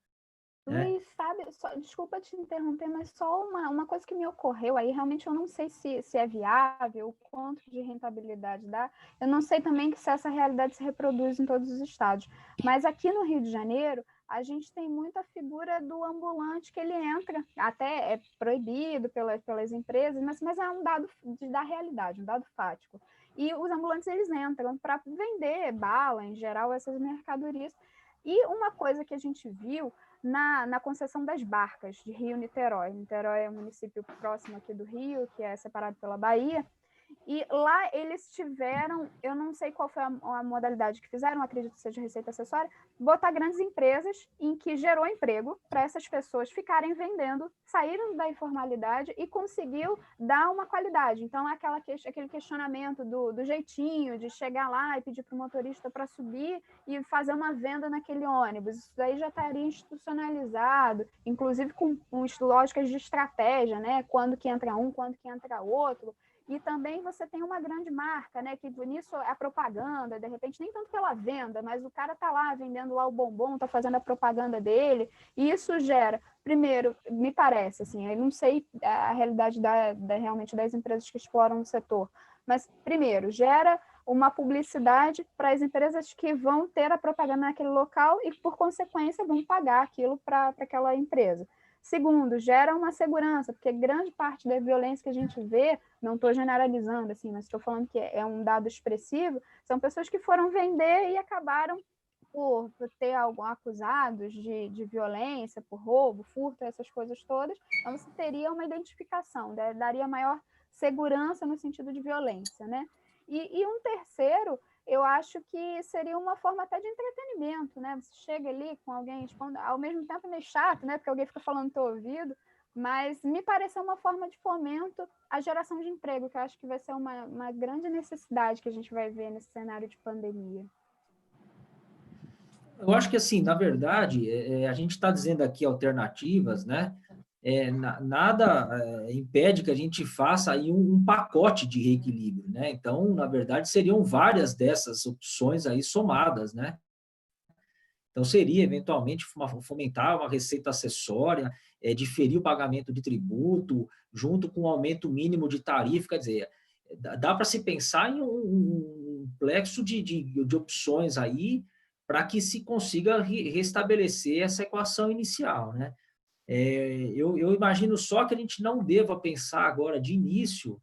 Luiz, sabe, desculpa te interromper, mas só uma coisa que me ocorreu aí, realmente eu não sei se é viável, o quanto de rentabilidade dá, eu não sei também se essa realidade se reproduz em todos os estados, mas aqui no Rio de Janeiro, a gente tem muita figura do ambulante que ele entra, até é proibido pelas empresas, mas é um dado da realidade, um dado fático. E os ambulantes, eles entram para vender bala, em geral, essas mercadorias. E uma coisa que a gente viu na concessão das barcas de Rio-Niterói. Niterói é um município próximo aqui do Rio, que é separado pela Bahia, e lá eles tiveram, eu não sei qual foi a modalidade que fizeram, acredito que seja receita acessória, botar grandes empresas em que gerou emprego para essas pessoas ficarem vendendo, saíram da informalidade e conseguiu dar uma qualidade. Então, aquele questionamento do jeitinho, de chegar lá e pedir para o motorista para subir e fazer uma venda naquele ônibus. Isso daí já estaria institucionalizado, inclusive com lógicas de estratégia, né? Quando que entra um, quando que entra outro. E também você tem uma grande marca, né? Que nisso a propaganda, de repente, nem tanto pela venda, mas o cara tá lá vendendo lá o bombom, tá fazendo a propaganda dele, e isso gera, primeiro, me parece, assim, eu não sei a realidade realmente das empresas que exploram o setor, mas, primeiro, gera uma publicidade para as empresas que vão ter a propaganda naquele local e, por consequência, vão pagar aquilo para aquela empresa. Segundo, gera uma segurança, porque grande parte da violência que a gente vê, não estou generalizando, assim, mas estou falando que é um dado expressivo, são pessoas que foram vender e acabaram por ter acusados de violência, por roubo, furto, essas coisas todas. Então, você teria uma identificação, daria maior segurança no sentido de violência, né? E um terceiro, eu acho que seria uma forma até de entretenimento, né? Você chega ali com alguém, ao mesmo tempo é meio chato, né? Porque alguém fica falando no teu ouvido, mas me pareceu uma forma de fomento à geração de emprego, que eu acho que vai ser uma grande necessidade que a gente vai ver nesse cenário de pandemia. Eu acho que, assim, na verdade, a gente está dizendo aqui alternativas, né? Nada impede que a gente faça aí um pacote de reequilíbrio, né? Então, na verdade, seriam várias dessas opções aí somadas, né? Então, seria, eventualmente, fomentar uma receita acessória, diferir o pagamento de tributo, junto com o aumento mínimo de tarifa, quer dizer, dá para se pensar em um complexo de opções aí para que se consiga restabelecer essa equação inicial, né? Eu imagino só que a gente não deva pensar agora, de início,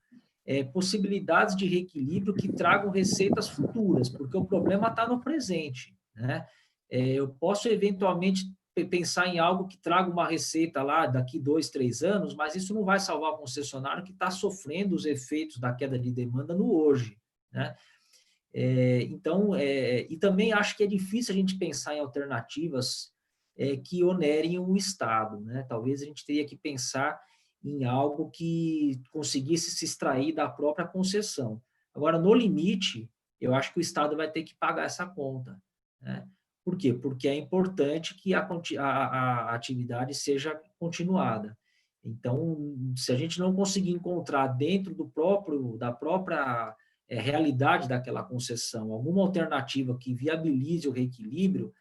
possibilidades de reequilíbrio que tragam receitas futuras, porque o problema está no presente, né? Eu posso, eventualmente, pensar em algo que traga uma receita lá daqui 2, 3 anos, mas isso não vai salvar o concessionário que está sofrendo os efeitos da queda de demanda no hoje, né? Então, e também acho que é difícil a gente pensar em alternativas que onerem o Estado, né? Talvez a gente teria que pensar em algo que conseguisse se extrair da própria concessão. Agora, no limite, eu acho que o Estado vai ter que pagar essa conta, né? Por quê? Porque é importante que a atividade seja continuada. Então, se a gente não conseguir encontrar dentro da própria realidade daquela concessão alguma alternativa que viabilize o reequilíbrio,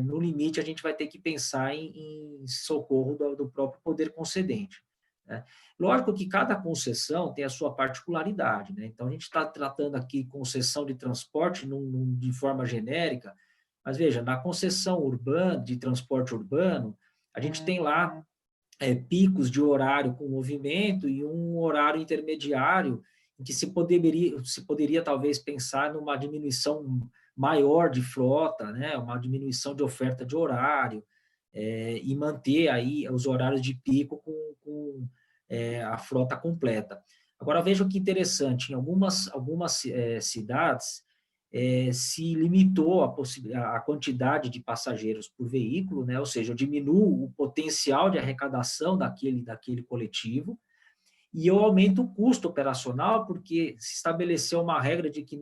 no limite a gente vai ter que pensar em socorro do próprio poder concedente, né? Lógico que cada concessão tem a sua particularidade, né? Então, a gente está tratando aqui concessão de transporte de forma genérica, mas veja, na concessão urbana, de transporte urbano, a gente tem lá picos de horário com movimento e um horário intermediário em que se poderia talvez pensar numa diminuição maior de frota, né, uma diminuição de oferta de horário, e manter aí os horários de pico com a frota completa. Agora, veja que interessante, em algumas cidades, se limitou a quantidade de passageiros por veículo, né? Ou seja, eu diminuo o potencial de arrecadação daquele coletivo, e eu aumento o custo operacional, porque se estabeleceu uma regra de que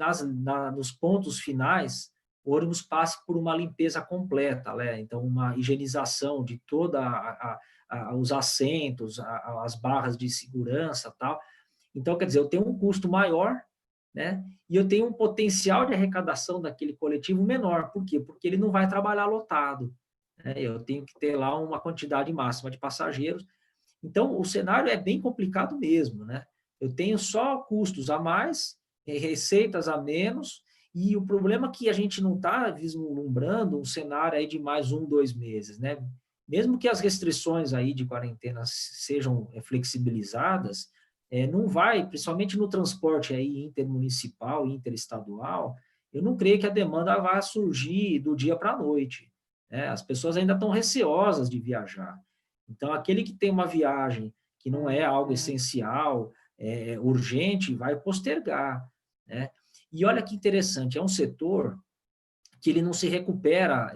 nos pontos finais o ônibus passe por uma limpeza completa, né? Então, uma higienização de toda os assentos, as barras de segurança, tal. Então, quer dizer, eu tenho um custo maior, né? E eu tenho um potencial de arrecadação daquele coletivo menor. Por quê? Porque ele não vai trabalhar lotado, né? Eu tenho que ter lá uma quantidade máxima de passageiros. Então, o cenário é bem complicado mesmo, né? Eu tenho só custos a mais, receitas a menos, e o problema é que a gente não está vislumbrando um cenário aí de mais 1, 2 meses, né? Mesmo que as restrições aí de quarentena sejam flexibilizadas, não vai, principalmente no transporte aí intermunicipal, interestadual, eu não creio que a demanda vá surgir do dia para a noite, né? As pessoas ainda estão receosas de viajar. Então, aquele que tem uma viagem que não é algo essencial, urgente, vai postergar, né? E olha que interessante, é um setor que ele não se recupera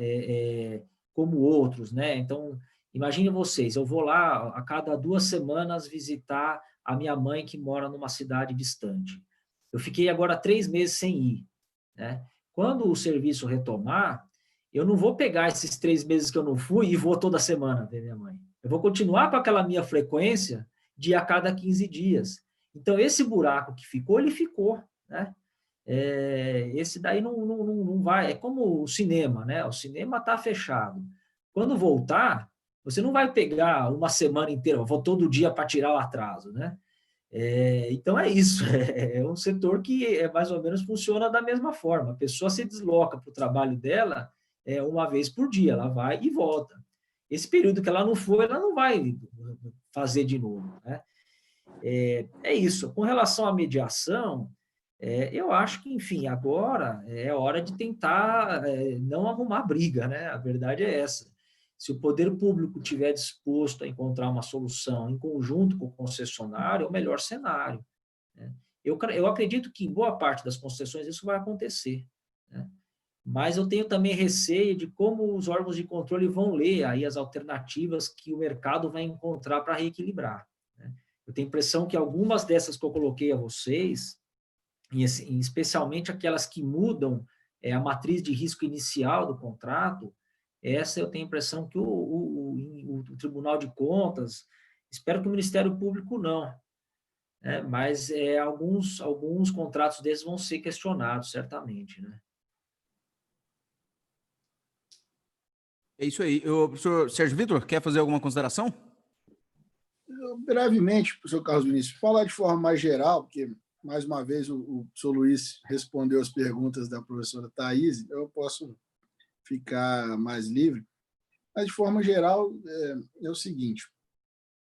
como outros, né? Então, imagine vocês, eu vou lá a cada 2 semanas visitar a minha mãe que mora numa cidade distante. Eu fiquei agora 3 meses sem ir, né? Quando o serviço retomar, eu não vou pegar esses 3 meses que eu não fui e vou toda semana ver minha mãe. Eu vou continuar com aquela minha frequência de a cada 15 dias. Então, esse buraco que ficou, ele ficou, né? Esse daí não vai, é como o cinema, né? O cinema está fechado. Quando voltar, você não vai pegar uma semana inteira, vou todo dia para tirar o atraso, né? Então é isso, é um setor que mais ou menos funciona da mesma forma. A pessoa se desloca para o trabalho dela uma vez por dia, ela vai e volta. Esse período que ela não for, ela não vai fazer de novo, né? É isso. Com relação à mediação, eu acho que, enfim, agora é hora de tentar não arrumar briga, né? A verdade é essa. Se o poder público estiver disposto a encontrar uma solução em conjunto com o concessionário, é o melhor cenário, né? Eu acredito que em boa parte das concessões isso vai acontecer, né? Mas eu tenho também receio de como os órgãos de controle vão ler aí as alternativas que o mercado vai encontrar para reequilibrar, né? Eu tenho a impressão que algumas dessas que eu coloquei a vocês, especialmente aquelas que mudam a matriz de risco inicial do contrato, essa eu tenho a impressão que o Tribunal de Contas, espero que o Ministério Público não, né? Mas alguns contratos desses vão ser questionados, certamente, né? É isso aí. O professor Sérgio Vitor, quer fazer alguma consideração? Brevemente, professor Carlos Vinícius, falar de forma mais geral, porque, mais uma vez, o professor Luiz respondeu as perguntas da professora Thaís, eu posso ficar mais livre. Mas, de forma geral, é o seguinte: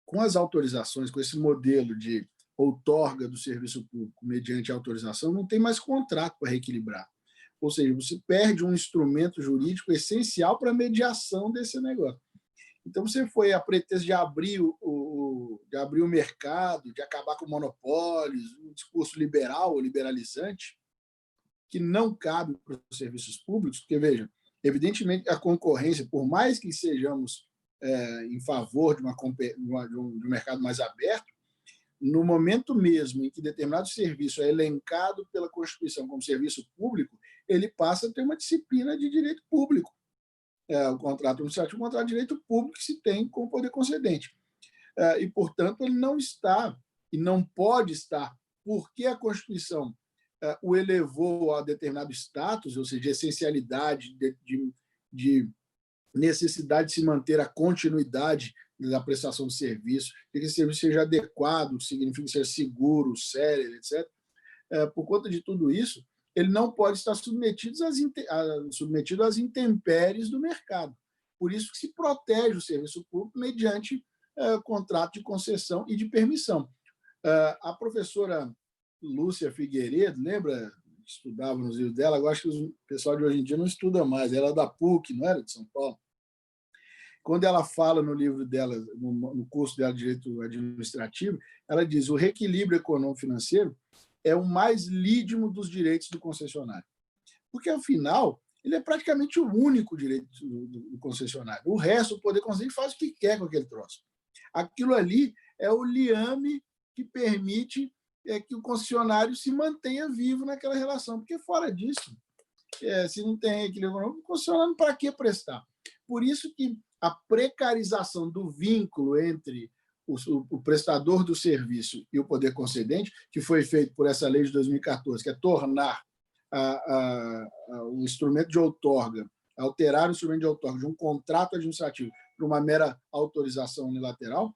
com as autorizações, com esse modelo de outorga do serviço público mediante autorização, não tem mais contrato para reequilibrar. Ou seja, você perde um instrumento jurídico essencial para a mediação desse negócio. Então, você foi a pretexto de abrir o mercado, de acabar com monopólios, um discurso liberal ou liberalizante, que não cabe para os serviços públicos, porque, veja, evidentemente, a concorrência, por mais que sejamos em favor de um mercado mais aberto, no momento mesmo em que determinado serviço é elencado pela Constituição como serviço público, ele passa a ter uma disciplina de direito público. O contrato administrativo é um contrato de direito público que se tem com o poder concedente. E, portanto, ele não está e não pode estar, porque a Constituição o elevou a determinado status, ou seja, de essencialidade, de necessidade de se manter a continuidade da prestação de serviço, que esse serviço seja adequado, significa ser seguro, sério, etc. Por conta de tudo isso, ele não pode estar submetido às intempéries do mercado. Por isso que se protege o serviço público mediante contrato de concessão e de permissão. A professora Lúcia Figueiredo, lembra? Estudava nos livros dela, agora acho que o pessoal de hoje em dia não estuda mais, ela era da PUC, não era? De São Paulo. Quando ela fala no livro dela, no curso dela de Direito Administrativo, ela diz: o reequilíbrio econômico-financeiro é o mais lídimo dos direitos do concessionário. porque, afinal, ele é praticamente o único direito do concessionário. O resto, o poder concedente faz o que quer com aquele troço. Aquilo ali é o liame que permite que o concessionário se mantenha vivo naquela relação, porque, fora disso, se não tem equilíbrio, o concessionário para que prestar? Por isso que a precarização do vínculo entre o prestador do serviço e o poder concedente, que foi feito por essa lei de 2014, que é tornar o instrumento de outorga, alterar o instrumento de outorga de um contrato administrativo para uma mera autorização unilateral,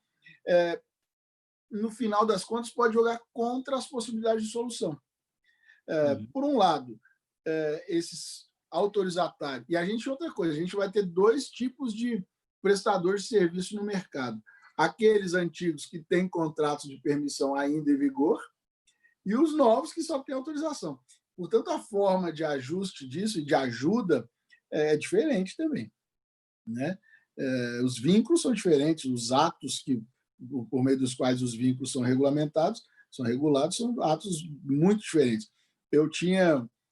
no final das contas, pode jogar contra as possibilidades de solução. Por um lado, esses autorizatários, e outra coisa, a gente vai ter dois tipos de prestadores de serviço no mercado. Aqueles antigos que têm contratos de permissão ainda em vigor e os novos que só têm autorização. Portanto, a forma de ajuste disso e de ajuda é diferente também, né? Os vínculos são diferentes, os atos por meio dos quais os vínculos são regulados, são atos muito diferentes.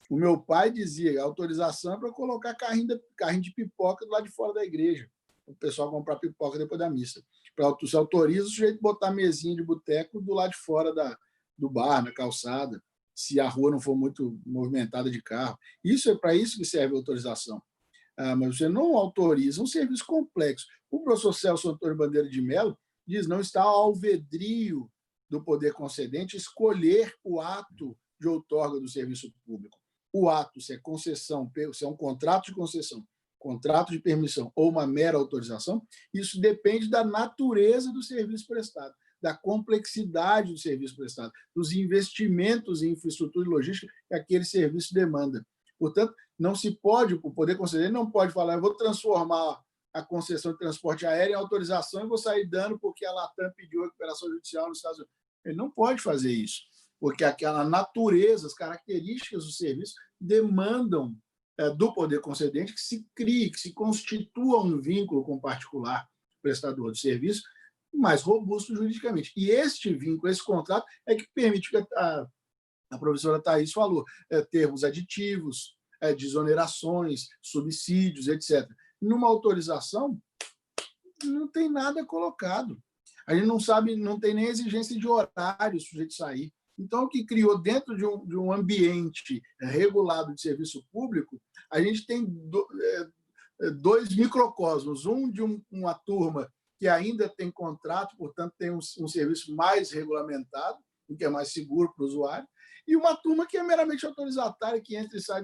O meu pai dizia, a autorização é para colocar carrinho de pipoca do lado de fora da igreja, o pessoal comprar pipoca depois da missa. Se autoriza o sujeito botar mesinha de boteco do lado de fora do bar, na calçada, se a rua não for muito movimentada de carro. Isso é para isso que serve a autorização. Mas você não autoriza um serviço complexo. O professor Celso Antônio Bandeira de Mello diz não está ao alvedrio do poder concedente escolher o ato de outorga do serviço público. O ato, se é concessão, se é um contrato de concessão, contrato de permissão ou uma mera autorização, isso depende da natureza do serviço prestado, da complexidade do serviço prestado, dos investimentos em infraestrutura e logística que aquele serviço demanda. Portanto, o poder concedente não pode falar, eu vou transformar a concessão de transporte aéreo em autorização e vou sair dando porque a Latam pediu a recuperação judicial nos Estados Unidos. Ele não pode fazer isso, porque aquela natureza, as características do serviço demandam do poder concedente que se crie, que se constitua um vínculo com o particular prestador de serviço mais robusto juridicamente. E este vínculo, esse contrato, é que permite que a professora Thaís falou, termos aditivos, desonerações, subsídios, etc. Numa autorização, não tem nada colocado. A gente não sabe, não tem nem exigência de horário o sujeito sair. Então, o que criou dentro de um ambiente regulado de serviço público, a gente tem dois microcosmos. Um de uma turma que ainda tem contrato, portanto, tem um serviço mais regulamentado, que é mais seguro para o usuário, e uma turma que é meramente autorizatária, que entra e sai,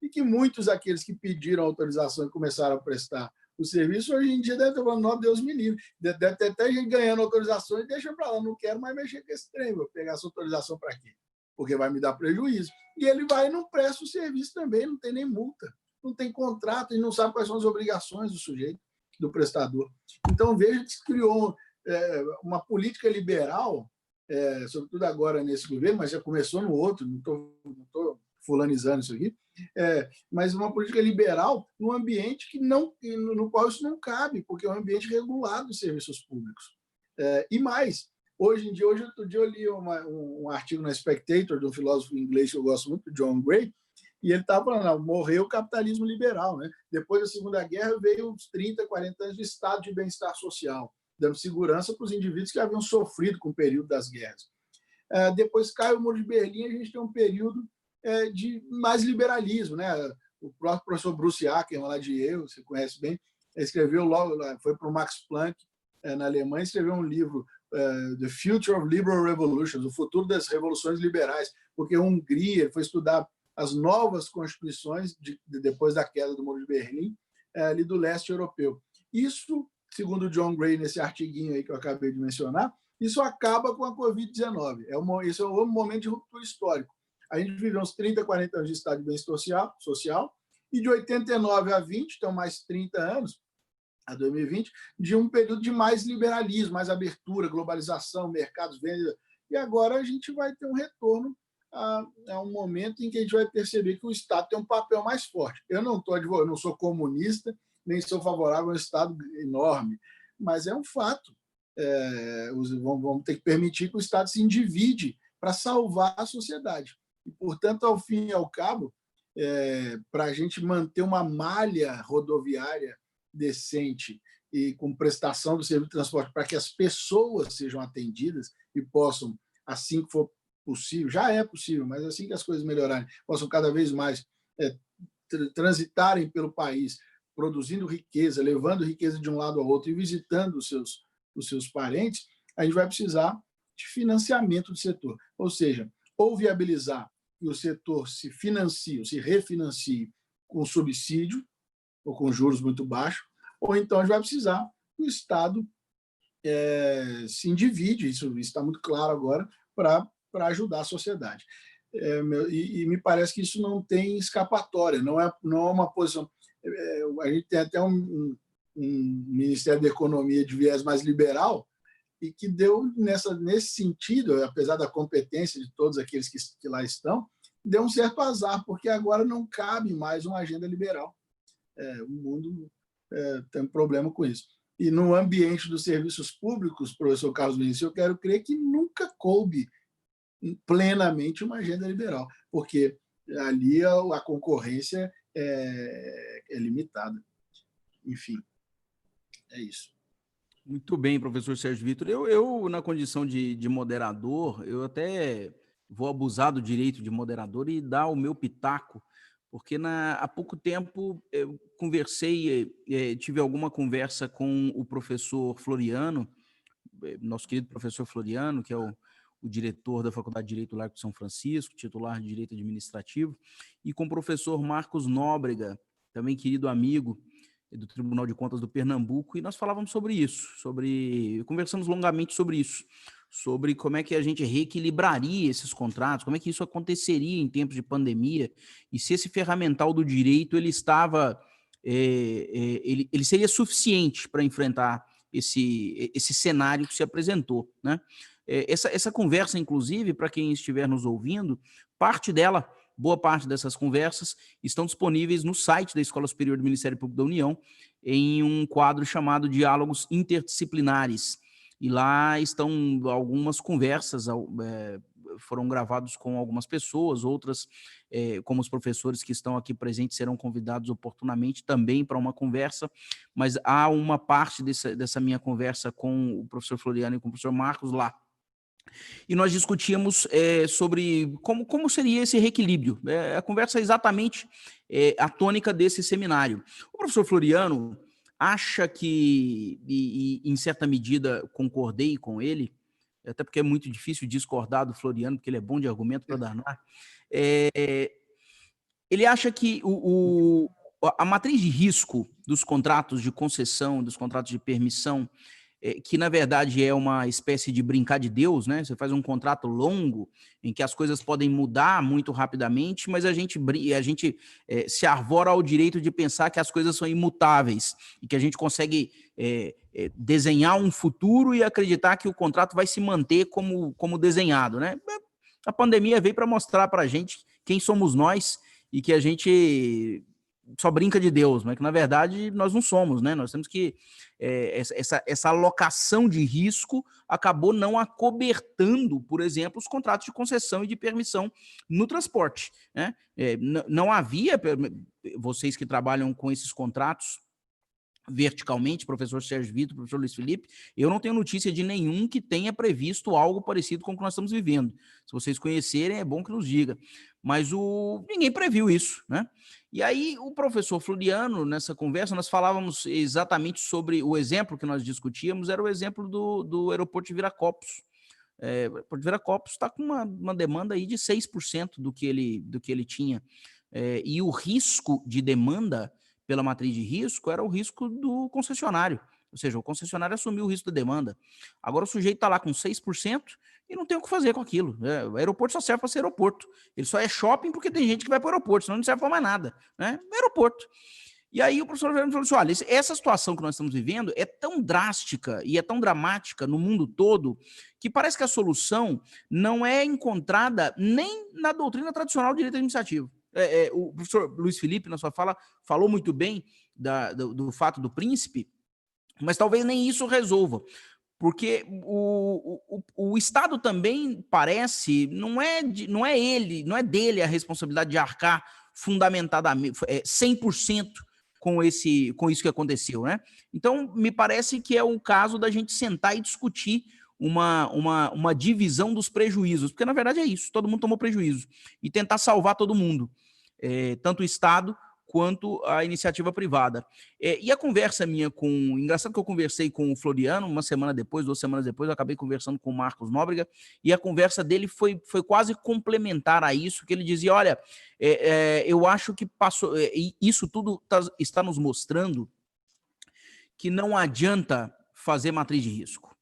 e que muitos daqueles que pediram autorização e começaram a prestar o serviço, hoje em dia deve estar falando, não, Deus me livre, deve ter até gente ganhando autorização e deixa para lá, não quero mais mexer com esse trem, vou pegar essa autorização para quê? Porque vai me dar prejuízo. E ele vai e não presta o serviço também, não tem nem multa, não tem contrato e não sabe quais são as obrigações do sujeito, do prestador. Então, veja que se criou uma política liberal, sobretudo agora nesse governo, mas já começou no outro, não estou fulanizando isso aqui, mas uma política liberal num ambiente no qual isso não cabe, porque é um ambiente regulado de serviços públicos. E mais, outro dia eu li um artigo na Spectator, de um filósofo inglês que eu gosto muito, John Gray, e ele estava falando, morreu o capitalismo liberal, né? Depois da Segunda Guerra veio uns 30, 40 anos de estado de bem-estar social, dando segurança para os indivíduos que haviam sofrido com o período das guerras. Depois cai o Muro de Berlim, a gente tem um período de mais liberalismo, né? O próprio professor Bruce Ackermann, lá de Yale, você conhece bem, escreveu logo, foi para o Max Planck, na Alemanha, escreveu um livro, The Future of Liberal Revolutions, o futuro das revoluções liberais, porque a Hungria, ele foi estudar as novas constituições depois da queda do Muro de Berlim, ali do leste europeu. Isso, segundo o John Gray, nesse artiguinho aí que eu acabei de mencionar, isso acaba com a Covid-19. Esse é um momento de ruptura histórico. A gente viveu uns 30, 40 anos de estado de bem-estar social, e de 89 a 20, então mais 30 anos, a 2020, de um período de mais liberalismo, mais abertura, globalização, mercados, venda. E agora a gente vai ter um retorno a um momento em que a gente vai perceber que o Estado tem um papel mais forte. Eu não sou comunista, nem sou favorável a um Estado enorme, mas é um fato. Vamos ter que permitir que o Estado se endivide para salvar a sociedade. E, portanto, ao fim e ao cabo, para a gente manter uma malha rodoviária decente e com prestação do serviço de transporte, para que as pessoas sejam atendidas e possam, assim que for possível, já é possível, mas assim que as coisas melhorarem, possam cada vez mais transitarem pelo país, produzindo riqueza, levando riqueza de um lado ao outro e visitando os seus parentes, a gente vai precisar de financiamento do setor. Ou seja, ou viabilizar que o setor se financie, ou se refinancie com subsídio, ou com juros muito baixos, ou então a gente vai precisar que o Estado se endivide, isso está muito claro agora, para ajudar a sociedade. E me parece que isso não tem escapatória, não é uma posição. A gente tem até um Ministério da Economia de viés mais liberal, e que deu, nesse sentido, apesar da competência de todos aqueles que lá estão, deu um certo azar, porque agora não cabe mais uma agenda liberal. O mundo tem um problema com isso. E no ambiente dos serviços públicos, professor Carlos Vinícius, eu quero crer que nunca coube plenamente uma agenda liberal, porque ali a concorrência é limitada. Enfim, é isso. Muito bem, professor Sérgio Vitor. Eu na condição de moderador, eu até vou abusar do direito de moderador e dar o meu pitaco, porque há pouco tempo eu conversei, tive alguma conversa com o professor Floriano, nosso querido professor Floriano, que é o diretor da Faculdade de Direito Largo de São Francisco, titular de Direito Administrativo, e com o professor Marcos Nóbrega, também querido amigo do Tribunal de Contas do Pernambuco, e nós falávamos sobre isso, conversamos longamente sobre isso, sobre como é que a gente reequilibraria esses contratos, como é que isso aconteceria em tempos de pandemia, e se esse ferramental do direito ele estava, ele seria suficiente para enfrentar esse cenário que se apresentou, né? Essa conversa, inclusive, para quem estiver nos ouvindo, boa parte dessas conversas estão disponíveis no site da Escola Superior do Ministério Público da União, em um quadro chamado Diálogos Interdisciplinares. E lá estão algumas conversas, foram gravados com algumas pessoas, outras, como os professores que estão aqui presentes, serão convidados oportunamente também para uma conversa, mas há uma parte dessa minha conversa com o professor Floriano e com o professor Marcos lá. E nós discutíamos sobre como seria esse reequilíbrio. A conversa é exatamente a tônica desse seminário. O professor Floriano acha que, e em certa medida concordei com ele, até porque é muito difícil discordar do Floriano, porque ele é bom de argumento para danar, ele acha que a matriz de risco dos contratos de concessão, dos contratos de permissão, que na verdade é uma espécie de brincar de Deus, né? Você faz um contrato longo em que as coisas podem mudar muito rapidamente, mas a gente se arvora ao direito de pensar que as coisas são imutáveis e que a gente consegue desenhar um futuro e acreditar que o contrato vai se manter como desenhado, né? A pandemia veio para mostrar para a gente quem somos nós e que a gente só brinca de Deus, mas que na verdade nós não somos, né? Nós temos que essa alocação de risco acabou não acobertando, por exemplo, os contratos de concessão e de permissão no transporte, né? Não havia, vocês que trabalham com esses contratos verticalmente, professor Sérgio Vitor, professor Luiz Felipe, eu não tenho notícia de nenhum que tenha previsto algo parecido com o que nós estamos vivendo. Se vocês conhecerem, é bom que nos diga. Mas ninguém previu isso, né? E aí, o professor Floriano, nessa conversa, nós falávamos exatamente sobre o exemplo que nós discutíamos, era o exemplo do aeroporto de Viracopos. O aeroporto de Viracopos está com uma demanda aí de 6% do que ele tinha. E o risco de demanda pela matriz de risco era o risco do concessionário, ou seja, o concessionário assumiu o risco da demanda. Agora o sujeito está lá com 6% e não tem o que fazer com aquilo. O aeroporto só serve para ser aeroporto. Ele só é shopping porque tem gente que vai para o aeroporto, senão não serve para mais nada, né? Aeroporto. E aí o professor falou assim, olha, essa situação que nós estamos vivendo é tão drástica e é tão dramática no mundo todo que parece que a solução não é encontrada nem na doutrina tradicional do direito administrativo. O professor Luiz Felipe, na sua fala, falou muito bem do fato do príncipe, mas talvez nem isso resolva, porque o Estado também parece, não é dele a responsabilidade de arcar fundamentadamente, 100% com isso que aconteceu, né? Então, me parece que é o caso da gente sentar e discutir uma divisão dos prejuízos, porque na verdade é isso, todo mundo tomou prejuízo, e tentar salvar todo mundo, tanto o Estado quanto a iniciativa privada. E a conversa minha engraçado que eu conversei com o Floriano, 2 semanas depois, eu acabei conversando com o Marcos Nóbrega, e a conversa dele foi quase complementar a isso, que ele dizia, olha, eu acho que isso tudo está nos mostrando que não adianta fazer matriz de risco.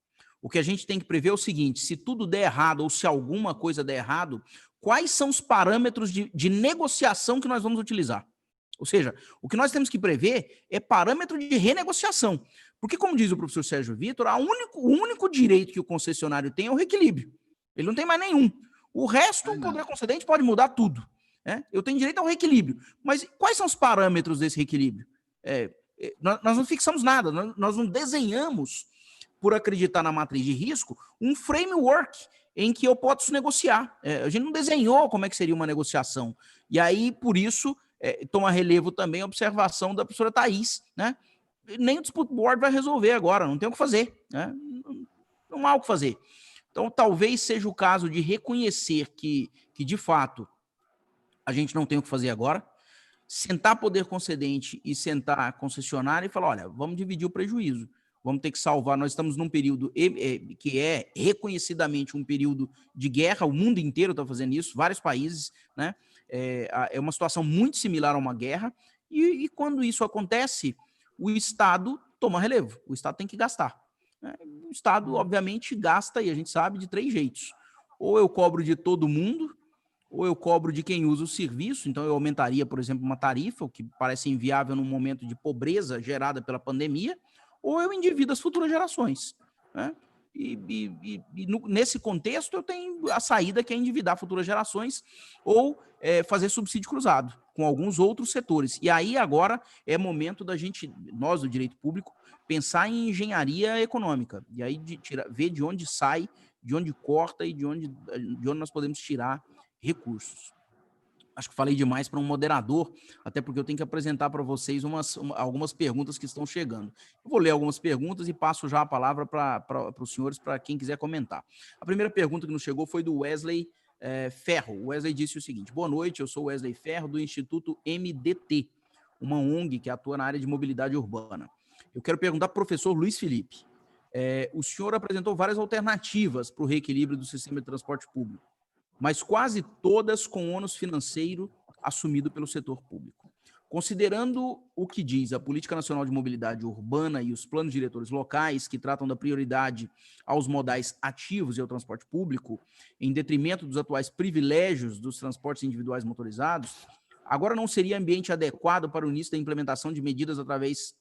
O que a gente tem que prever é o seguinte, se tudo der errado ou se alguma coisa der errado, quais são os parâmetros de negociação que nós vamos utilizar? Ou seja, o que nós temos que prever é parâmetro de renegociação. Porque, como diz o professor Sérgio Vitor, o único direito que o concessionário tem é o reequilíbrio. Ele não tem mais nenhum. O resto, o poder concedente pode mudar tudo. Eu tenho direito ao reequilíbrio. Mas quais são os parâmetros desse reequilíbrio? Nós não fixamos nada, nós não desenhamos, por acreditar na matriz de risco, um framework em que eu posso negociar. A gente não desenhou como é que seria uma negociação. E aí, por isso, toma relevo também a observação da professora Thaís, né? Nem o Dispute Board vai resolver agora, não tem o que fazer, né? Não há o que fazer. Então, talvez seja o caso de reconhecer que de fato, a gente não tem o que fazer agora, sentar poder concedente e sentar concessionária e falar, olha, vamos dividir o prejuízo, vamos ter que salvar, nós estamos num período que é reconhecidamente um período de guerra, o mundo inteiro está fazendo isso, vários países, né? É uma situação muito similar a uma guerra, e quando isso acontece, o Estado toma relevo, o Estado tem que gastar. O Estado, obviamente, gasta, e a gente sabe, de 3 jeitos. Ou eu cobro de todo mundo, ou eu cobro de quem usa o serviço, então eu aumentaria, por exemplo, uma tarifa, o que parece inviável num momento de pobreza gerada pela pandemia, ou eu endivido as futuras gerações, né? Nesse contexto, eu tenho a saída que é endividar futuras gerações ou fazer subsídio cruzado com alguns outros setores. E aí, agora, é momento da gente, nós do direito público, pensar em engenharia econômica. E aí, ver de onde sai, de onde corta e de onde nós podemos tirar recursos. Acho que falei demais para um moderador, até porque eu tenho que apresentar para vocês algumas perguntas que estão chegando. Eu vou ler algumas perguntas e passo já a palavra para os senhores, para quem quiser comentar. A primeira pergunta que nos chegou foi do Wesley Ferro. O Wesley disse o seguinte: boa noite, eu sou o Wesley Ferro, do Instituto MDT, uma ONG que atua na área de mobilidade urbana. Eu quero perguntar para o professor Luiz Felipe. O senhor apresentou várias alternativas para o reequilíbrio do sistema de transporte público, mas quase todas com ônus financeiro assumido pelo setor público. Considerando o que diz a Política Nacional de Mobilidade Urbana e os planos diretores locais, que tratam da prioridade aos modais ativos e ao transporte público, em detrimento dos atuais privilégios dos transportes individuais motorizados, agora não seria ambiente adequado para o início da implementação de medidas através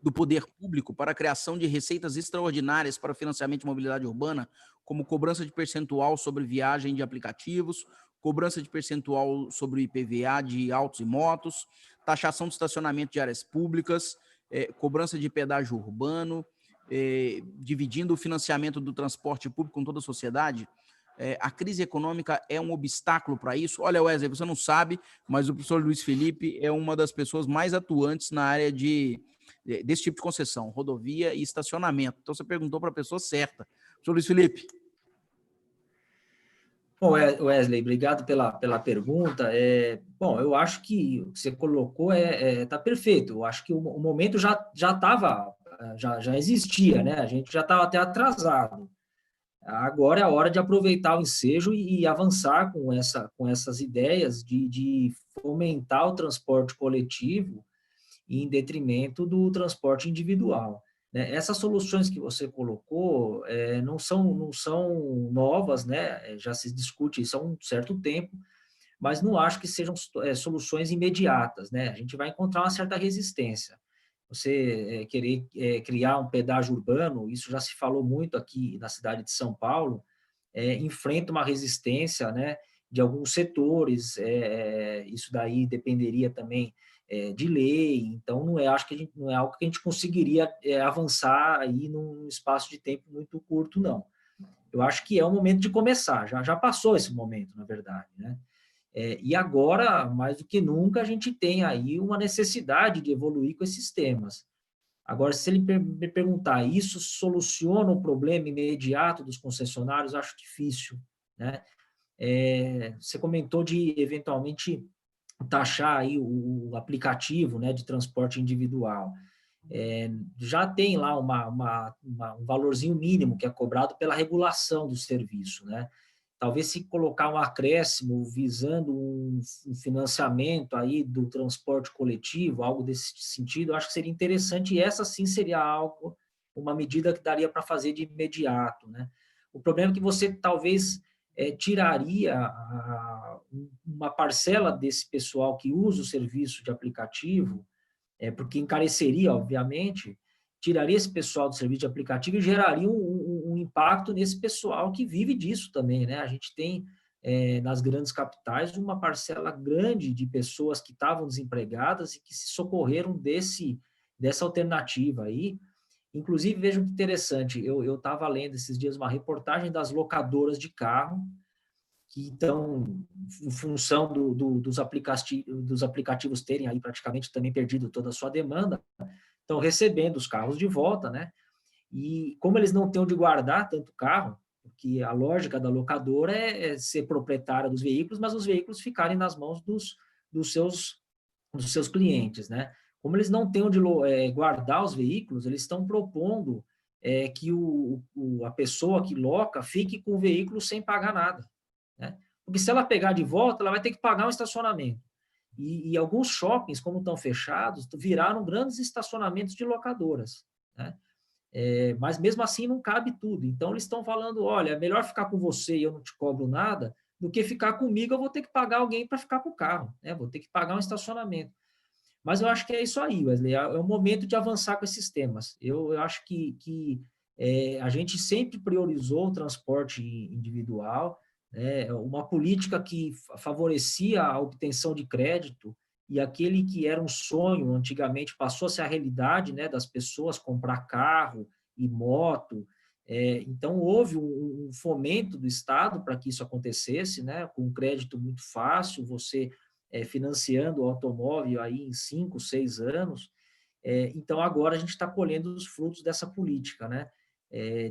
do poder público para a criação de receitas extraordinárias para financiamento de mobilidade urbana, como cobrança de percentual sobre viagem de aplicativos, cobrança de percentual sobre IPVA de autos e motos, taxação de estacionamento de áreas públicas, cobrança de pedágio urbano, dividindo o financiamento do transporte público com toda a sociedade? A crise econômica é um obstáculo para isso? Olha, Wesley, você não sabe, mas o professor Luiz Felipe é uma das pessoas mais atuantes na área desse tipo de concessão, rodovia e estacionamento. Então, você perguntou para a pessoa certa. Professor Luiz Felipe. Bom, Wesley, obrigado pela pergunta. Bom, eu acho que o que você colocou está perfeito. Eu acho que o momento já existia, né? A gente já estava até atrasado. Agora é a hora de aproveitar o ensejo e avançar com essas ideias de fomentar o transporte coletivo em detrimento do transporte individual. Essas soluções que você colocou não são novas, né? Já se discute isso há um certo tempo, mas não acho que sejam soluções imediatas, né? A gente vai encontrar uma certa resistência. Você querer criar um pedágio urbano, isso já se falou muito aqui na cidade de São Paulo, enfrenta uma resistência, né, de alguns setores, isso daí dependeria também de lei, então acho que não é algo que a gente conseguiria avançar aí num espaço de tempo muito curto, não. Eu acho que é o momento de começar, já passou esse momento, na verdade, né? E agora, mais do que nunca, a gente tem aí uma necessidade de evoluir com esses temas. Agora, se ele me perguntar, isso soluciona o problema imediato dos concessionários? Acho difícil, né? Você comentou de, eventualmente, taxar aí o aplicativo, né, de transporte individual. Já tem lá um valorzinho mínimo que é cobrado pela regulação do serviço, né? Talvez se colocar um acréscimo visando um financiamento aí do transporte coletivo, algo desse sentido, eu acho que seria interessante, e essa sim seria uma medida que daria para fazer de imediato, né? O problema é que você talvez tiraria uma parcela desse pessoal que usa o serviço de aplicativo, porque encareceria, obviamente, tiraria esse pessoal do serviço de aplicativo e geraria um impacto nesse pessoal que vive disso também, né? A gente tem, nas grandes capitais, uma parcela grande de pessoas que estavam desempregadas e que se socorreram dessa alternativa aí. Inclusive, vejam que interessante, eu estava lendo esses dias uma reportagem das locadoras de carro, que estão, em função dos aplicativos terem aí praticamente também perdido toda a sua demanda, estão recebendo os carros de volta, né? E como eles não têm onde guardar tanto carro, porque a lógica da locadora é ser proprietária dos veículos, mas os veículos ficarem nas mãos dos seus clientes, né? Como eles não têm onde guardar os veículos, eles estão propondo que a pessoa que loca fique com o veículo sem pagar nada, né? Porque se ela pegar de volta, ela vai ter que pagar um estacionamento. E alguns shoppings, como estão fechados, viraram grandes estacionamentos de locadoras, né? Mas mesmo assim não cabe tudo. Então eles estão falando, olha, é melhor ficar com você e eu não te cobro nada, do que ficar comigo, eu vou ter que pagar alguém para ficar com o carro, né? Vou ter que pagar um estacionamento. Mas eu acho que é isso aí, Wesley, é o momento de avançar com esses temas. Eu acho que a gente sempre priorizou o transporte individual, né? Uma política que favorecia a obtenção de crédito, e aquele que era um sonho antigamente passou a ser a realidade, né, das pessoas comprar carro e moto. Então, houve um fomento do Estado para que isso acontecesse, né, com um crédito muito fácil, você financiando o automóvel aí em 5, 6 anos. Então, agora a gente está colhendo os frutos dessa política, né,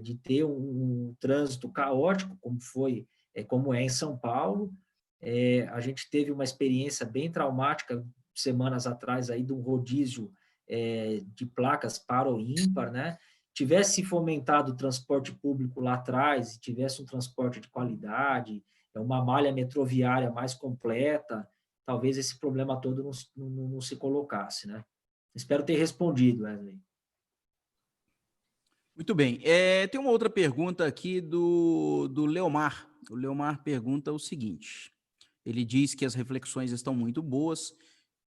de ter um trânsito caótico, como é em São Paulo. A gente teve uma experiência bem traumática semanas atrás aí de um rodízio de placas para o ímpar, né? Tivesse fomentado o transporte público lá atrás, tivesse um transporte de qualidade, uma malha metroviária mais completa, talvez esse problema todo não se colocasse, né? Espero ter respondido, Wesley. Muito bem. Tem uma outra pergunta aqui do Leomar. O Leomar pergunta o seguinte: ele diz que as reflexões estão muito boas,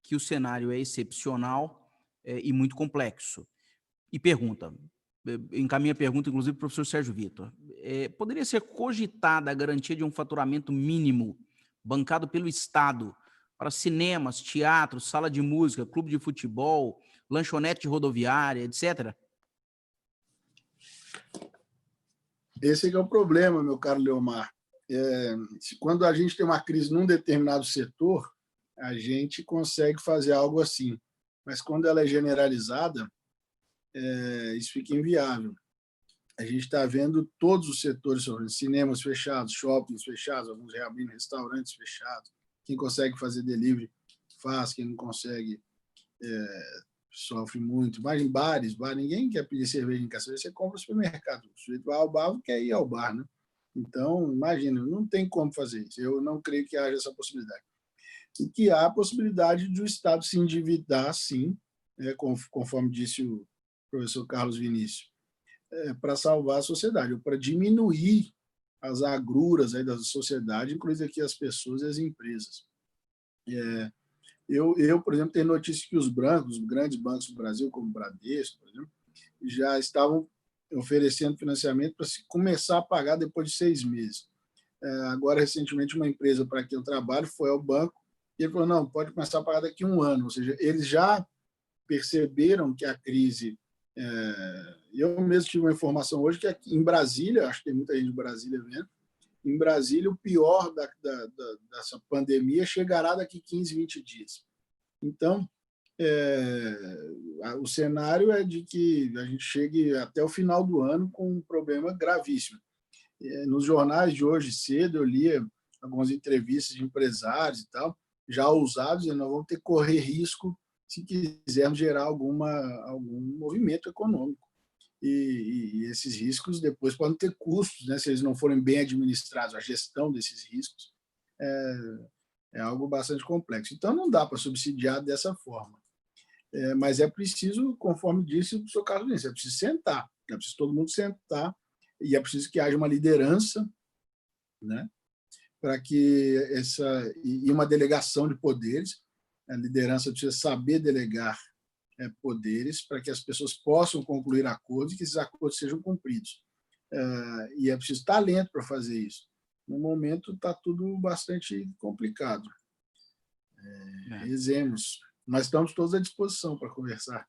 que o cenário é excepcional e muito complexo. E pergunta, encaminha a pergunta, inclusive, para o professor Sérgio Vitor. Poderia ser cogitada a garantia de um faturamento mínimo bancado pelo Estado para cinemas, teatros, sala de música, clube de futebol, lanchonete rodoviária, etc.? Esse é o problema, meu caro Leomar. Quando a gente tem uma crise num determinado setor, a gente consegue fazer algo assim. Mas quando ela é generalizada, isso fica inviável. A gente está vendo todos os setores sofrendo: cinemas fechados, shoppings fechados, alguns reabrindo, restaurantes fechados. Quem consegue fazer delivery faz, quem não consegue sofre muito. Mas em bares, ninguém quer pedir cerveja em casa, você compra no supermercado. O sujeito vai ao bar, quer ir ao bar, né? Então, imagina, não tem como fazer isso. Eu não creio que haja essa possibilidade. E que há a possibilidade do Estado se endividar, sim, conforme disse o professor Carlos Vinícius, para salvar a sociedade, ou para diminuir as agruras aí da sociedade, inclusive aqui as pessoas e as empresas. Eu, por exemplo, tenho notícia que os grandes bancos do Brasil, como o Bradesco, por exemplo, já estavam oferecendo financiamento para se começar a pagar depois de 6 meses. Agora, recentemente, uma empresa para quem eu trabalho foi ao banco e ele falou, não, pode começar a pagar daqui a 1 ano. Ou seja, eles já perceberam que a crise... Eu mesmo tive uma informação hoje que aqui em Brasília, acho que tem muita gente de Brasília vendo, Em Brasília, o pior dessa pandemia chegará daqui 15, 20 dias. Então, o cenário é de que a gente chegue até o final do ano com um problema gravíssimo. Nos jornais de hoje cedo, eu lia algumas entrevistas de empresários e tal, já ousados, e nós vamos ter que correr risco se quisermos gerar algum movimento econômico. E esses riscos depois podem ter custos, né, se eles não forem bem administrados. A gestão desses riscos é algo bastante complexo. Então, não dá para subsidiar dessa forma. Mas é preciso, conforme disse o professor Carlos Vinícius, é preciso sentar, é preciso todo mundo sentar, e é preciso que haja uma liderança, né, para que e uma delegação de poderes. A liderança precisa saber delegar poderes para que as pessoas possam concluir acordos e que esses acordos sejam cumpridos. E é preciso talento para fazer isso. No momento está tudo bastante complicado. Rezemos. Mas estamos todos à disposição para conversar.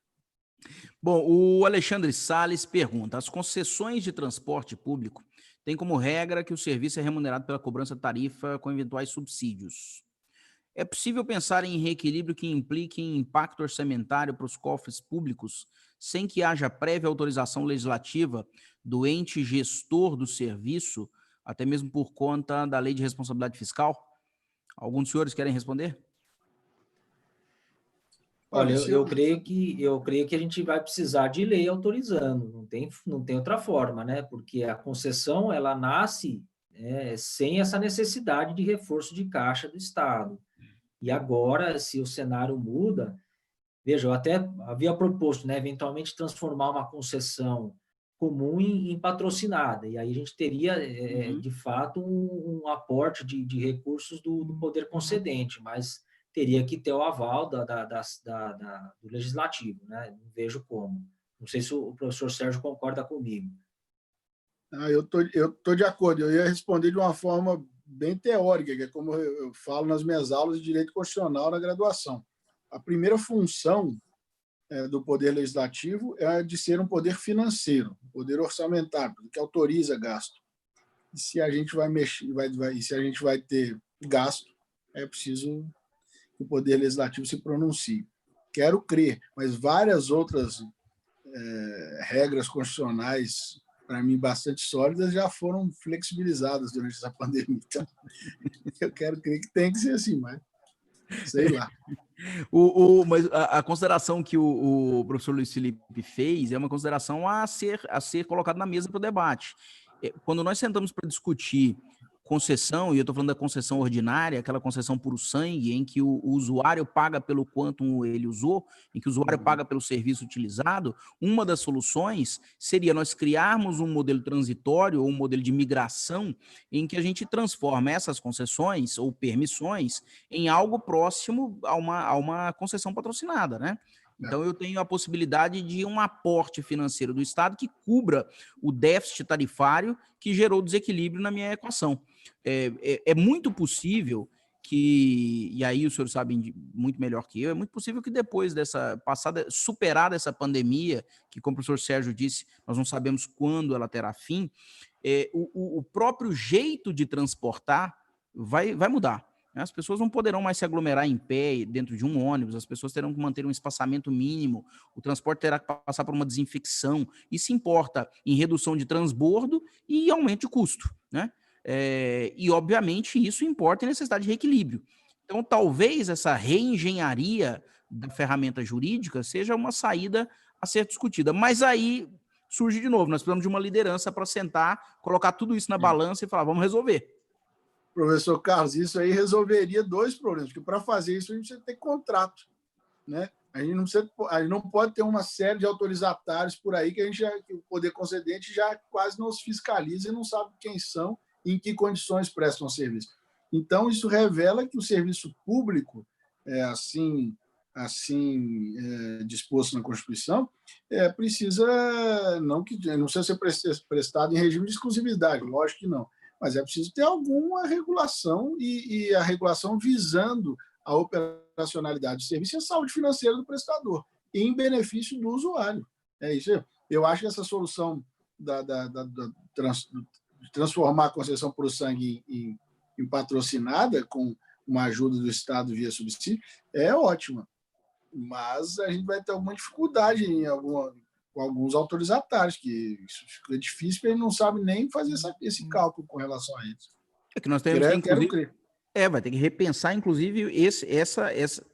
Bom, o Alexandre Salles pergunta: as concessões de transporte público têm como regra que o serviço é remunerado pela cobrança de tarifa com eventuais subsídios. É possível pensar em reequilíbrio que implique em impacto orçamentário para os cofres públicos sem que haja prévia autorização legislativa do ente gestor do serviço, até mesmo por conta da Lei de Responsabilidade Fiscal? Alguns dos senhores querem responder? Olha, eu creio que a gente vai precisar de lei autorizando, não tem outra forma, né? Porque a concessão, ela nasce sem essa necessidade de reforço de caixa do Estado. E agora, se o cenário muda, veja, eu até havia proposto, né, eventualmente transformar uma concessão comum em patrocinada, e aí a gente teria, de fato, um aporte de recursos do poder concedente, mas teria que ter o aval do legislativo, né? Não vejo como. Não sei se o professor Sérgio concorda comigo. Eu tô de acordo. Eu ia responder de uma forma bem teórica, que é como eu falo nas minhas aulas de Direito Constitucional na graduação. A primeira função do Poder Legislativo é de ser um poder financeiro, um poder orçamentário, que autoriza gasto. E se a gente vai mexer, se a gente vai ter gasto, é preciso que o Poder Legislativo se pronuncie. Quero crer, mas várias outras regras constitucionais, para mim, bastante sólidas, já foram flexibilizadas durante essa pandemia. Então, eu quero crer que tem que ser assim, mas sei lá. Mas a consideração que o professor Luiz Felipe fez é uma consideração a ser colocada na mesa para o debate. Quando nós sentamos para discutir concessão, e eu estou falando da concessão ordinária, aquela concessão puro sangue, em que o usuário paga pelo quanto ele usou, em que o usuário paga pelo serviço utilizado, uma das soluções seria nós criarmos um modelo transitório ou um modelo de migração em que a gente transforma essas concessões ou permissões em algo próximo a uma concessão patrocinada, né? Então, eu tenho a possibilidade de um aporte financeiro do Estado que cubra o déficit tarifário que gerou desequilíbrio na minha equação. É muito possível que, e aí os senhores sabem muito melhor que eu, é muito possível que depois superada essa pandemia, que como o professor Sérgio disse, nós não sabemos quando ela terá fim, o próprio jeito de transportar vai mudar. As pessoas não poderão mais se aglomerar em pé dentro de um ônibus, as pessoas terão que manter um espaçamento mínimo, o transporte terá que passar por uma desinfecção. Isso importa em redução de transbordo e aumento de custo, né? E, obviamente, isso importa em necessidade de reequilíbrio. Então, talvez essa reengenharia da ferramenta jurídica seja uma saída a ser discutida. Mas aí surge de novo, nós precisamos de uma liderança para sentar, colocar tudo isso na balança e falar, vamos resolver. Professor Carlos, isso aí resolveria dois problemas, porque para fazer isso a gente precisa ter contrato, né? A gente não pode ter uma série de autorizatários por aí que o poder concedente já quase não os fiscaliza e não sabe quem são e em que condições prestam serviço. Então, isso revela que o serviço público, assim disposto na Constituição, precisa não precisa ser prestado em regime de exclusividade, lógico que não. Mas é preciso ter alguma regulação e a regulação visando a operacionalidade do serviço e a saúde financeira do prestador, em benefício do usuário. É isso. Eu acho que essa solução transformar a concessão por sangue em patrocinada, com uma ajuda do Estado via subsídio, é ótima. Mas a gente vai ter alguma dificuldade com alguns autorizatários, que isso fica difícil, porque ele não sabe nem fazer esse cálculo com relação a isso. É que nós temos que, inclusive, vai ter que repensar, inclusive,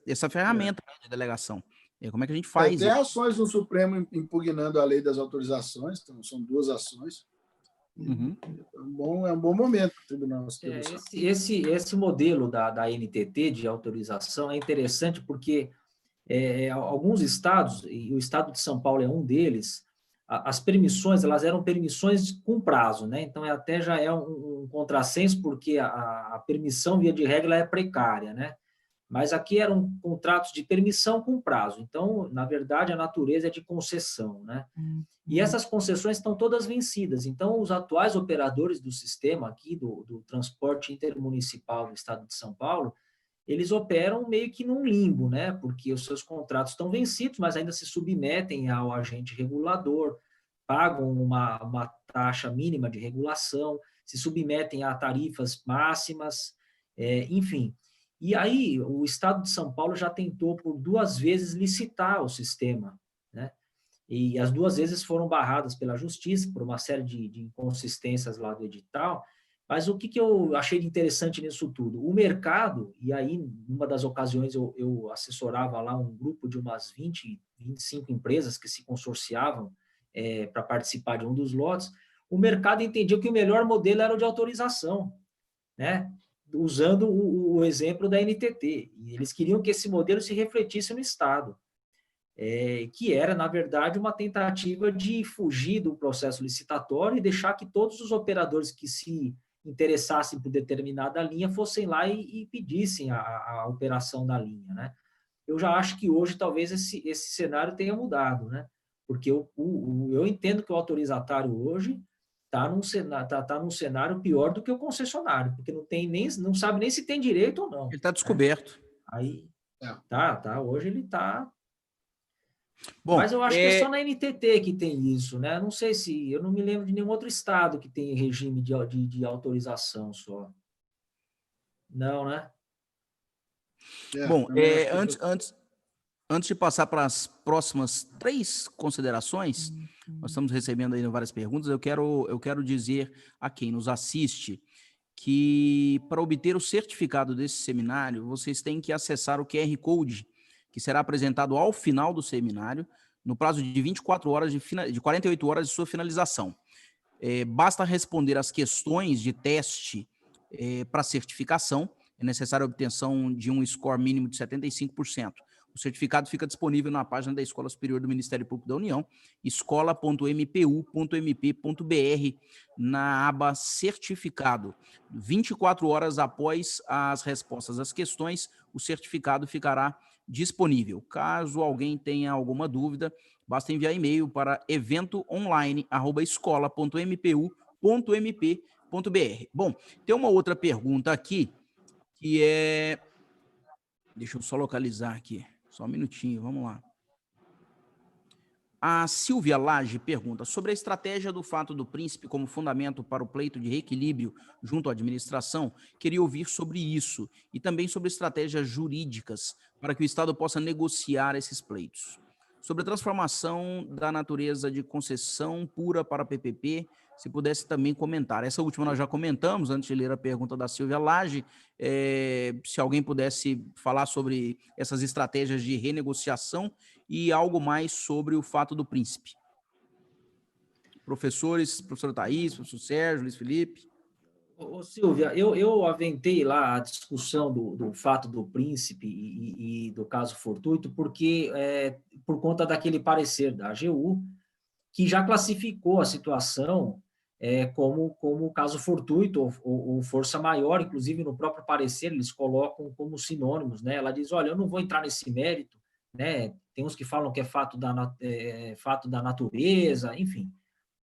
essa ferramenta de delegação. Como é que a gente faz tem ações no Supremo impugnando a lei das autorizações, então são 2 ações. Uhum. É um bom momento para o tribunal. Esse modelo da NTT de autorização é interessante porque alguns estados, e o estado de São Paulo é um deles, as permissões, elas eram permissões com prazo, né? Então, até já é um contrassenso, porque a permissão, via de regra, é precária, né? Mas aqui eram contratos de permissão com prazo. Então, na verdade, a natureza é de concessão, né? E essas concessões estão todas vencidas. Então, os atuais operadores do sistema aqui, do transporte intermunicipal do estado de São Paulo, eles operam meio que num limbo, né? Porque os seus contratos estão vencidos, mas ainda se submetem ao agente regulador, pagam uma taxa mínima de regulação, se submetem a tarifas máximas, enfim. E aí, o Estado de São Paulo já tentou por 2 vezes licitar o sistema, né? E as 2 vezes foram barradas pela Justiça, por uma série de inconsistências lá do edital. Mas o que eu achei de interessante nisso tudo? O mercado, e aí, numa das ocasiões, eu assessorava lá um grupo de umas 20, 25 empresas que se consorciavam para participar de um dos lotes. O mercado entendia que o melhor modelo era o de autorização, né? Usando o exemplo da NTT. E eles queriam que esse modelo se refletisse no Estado, que era, na verdade, uma tentativa de fugir do processo licitatório e deixar que todos os operadores que se interessassem por determinada linha fossem lá e pedissem a operação da linha, né? Eu já acho que hoje talvez esse cenário tenha mudado, né? Porque eu entendo que o autorizatário hoje está num cenário pior do que o concessionário, porque não sabe nem se tem direito ou não. Ele está descoberto. Aí, hoje ele está... Bom, mas eu acho que é só na NTT que tem isso, né? Não sei se... Eu não me lembro de nenhum outro estado que tem regime de autorização só. Não, né? Bom, antes de passar para as próximas 3 considerações, nós estamos recebendo aí várias perguntas, eu quero dizer a quem nos assiste que, para obter o certificado desse seminário, vocês têm que acessar o QR Code, que será apresentado ao final do seminário, no prazo de 24 horas, de 48 horas de sua finalização. Basta responder as questões de teste para certificação. É necessária a obtenção de um score mínimo de 75%. O certificado fica disponível na página da Escola Superior do Ministério Público da União, escola.mpu.mp.br, na aba Certificado. 24 horas após as respostas às questões, o certificado ficará disponível. Caso alguém tenha alguma dúvida, basta enviar e-mail para eventoonline@escola.mpu.mp.br. Bom, tem uma outra pergunta aqui, que é... Deixa eu só localizar aqui. Só um minutinho, vamos lá. A Silvia Lage pergunta sobre a estratégia do fato do príncipe como fundamento para o pleito de reequilíbrio junto à administração. Queria ouvir sobre isso e também sobre estratégias jurídicas para que o Estado possa negociar esses pleitos. Sobre a transformação da natureza de concessão pura para PPP, se pudesse também comentar. Essa última nós já comentamos, antes de ler a pergunta da Silvia Lage, se alguém pudesse falar sobre essas estratégias de renegociação e algo mais sobre o fato do príncipe. Professores, professor Thaís, professor Sérgio, Luiz Felipe. Ô, Silvia, eu aventei lá a discussão do fato do príncipe e do caso fortuito, porque por conta daquele parecer da AGU, que já classificou a situação como caso fortuito ou força maior, inclusive no próprio parecer eles colocam como sinônimos, né? Ela diz, olha, eu não vou entrar nesse mérito, né? Tem uns que falam que é fato da natureza, enfim,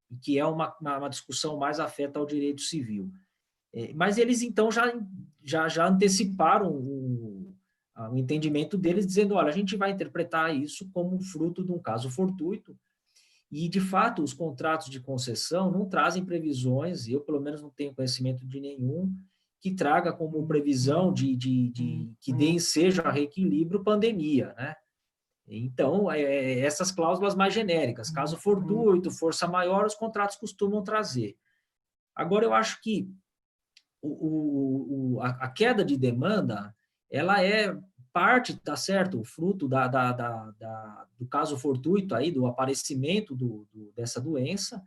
e que é uma discussão mais afeta ao direito civil. Mas eles, então, já anteciparam o entendimento deles, dizendo, olha, a gente vai interpretar isso como fruto de um caso fortuito, E, de fato, os contratos de concessão não trazem previsões, eu, pelo menos, não tenho conhecimento de nenhum, que traga como previsão que seja reequilíbrio pandemia, né? Então, essas cláusulas mais genéricas, caso fortuito, força maior, os contratos costumam trazer. Agora, eu acho que a queda de demanda, ela é parte, tá certo, o fruto do caso fortuito aí, do aparecimento dessa doença,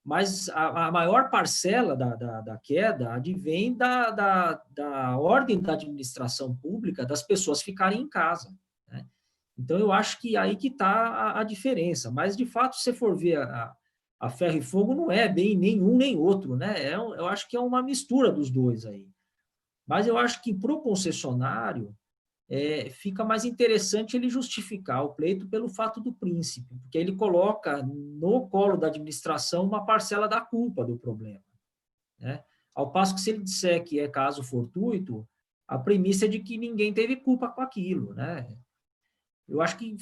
mas a maior parcela da queda advém da ordem da administração pública das pessoas ficarem em casa, né? Então, eu acho que aí que está a diferença. Mas, de fato, se você for ver a ferro e fogo, não é bem nenhum nem outro, né? Eu acho que é uma mistura dos dois aí. Mas eu acho que para o concessionário fica mais interessante ele justificar o pleito pelo fato do príncipe, porque ele coloca no colo da administração uma parcela da culpa do problema, né? Ao passo que se ele disser que é caso fortuito, a premissa é de que ninguém teve culpa com aquilo, né? Eu acho que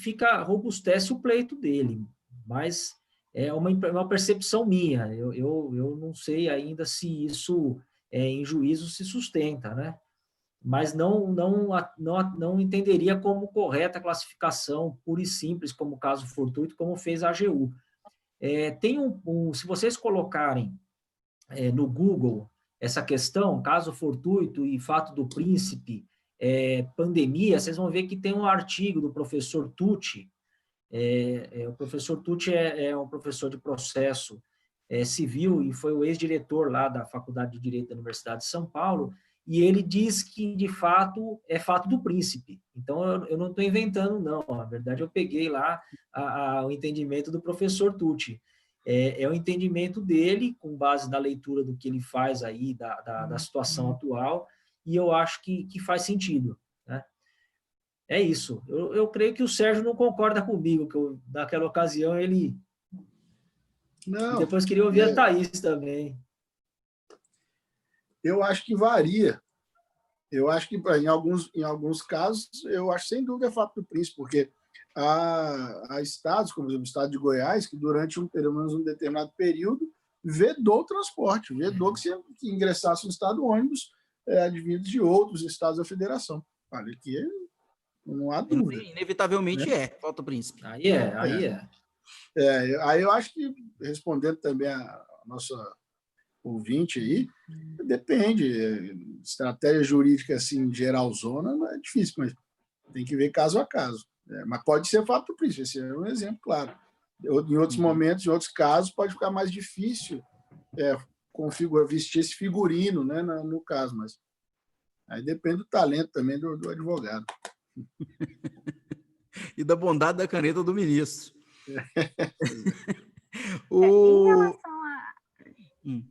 robustece o pleito dele, mas é uma percepção minha. Eu não sei ainda se isso em juízo se sustenta, né? Mas não entenderia como correta a classificação pura e simples, como caso fortuito, como fez a AGU. Se vocês colocarem no Google essa questão, caso fortuito e fato do príncipe, pandemia, vocês vão ver que tem um artigo do professor Tucci. O professor Tucci é um professor de processo civil e foi o ex-diretor lá da Faculdade de Direito da Universidade de São Paulo, e ele diz que, de fato, é fato do príncipe. Então, eu não estou inventando, não. Na verdade, eu peguei lá o entendimento do professor Tucci. É o entendimento dele, com base na leitura do que ele faz aí, da situação atual, e eu acho que faz sentido, né? É isso. Eu creio que o Sérgio não concorda comigo, que naquela ocasião ele... Não, e depois queria ouvir a Thaís também. Eu acho que varia. Eu acho que, em alguns casos, eu acho sem dúvida fato do príncipe, porque há estados, como o estado de Goiás, que durante pelo menos um determinado período vedou o transporte, vedou que ingressasse no estado ônibus advindos de outros estados da federação. Olha, que não há dúvida. Inevitavelmente falta o príncipe. Aí Aí eu acho que, respondendo também a nossa ouvinte aí, depende. Estratégia jurídica assim, geralzona, não é difícil, mas tem que ver caso a caso. Mas pode ser fato do príncipe, esse é um exemplo, claro. Em outros momentos, em outros casos, pode ficar mais difícil vestir esse figurino, né, no caso, mas aí depende do talento também do advogado. E da bondade da caneta do ministro. Em relação a...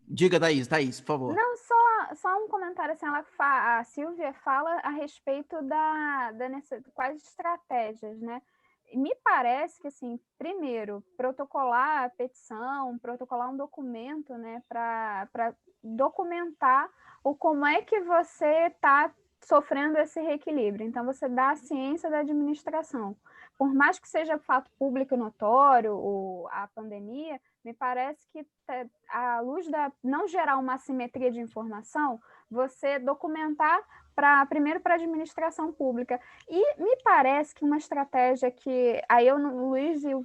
Diga, Thaís, por favor. Não, só um comentário, assim, a Silvia fala a respeito quais estratégias, né? Me parece que, assim, primeiro, protocolar a petição, protocolar um documento, né, para documentar como é que você está sofrendo esse reequilíbrio. Então, você dá a ciência da administração. Por mais que seja fato público e notório a pandemia, me parece que, à luz da não gerar uma assimetria de informação, você documentar primeiro para a administração pública. E me parece que uma estratégia que... Aí o Luiz e o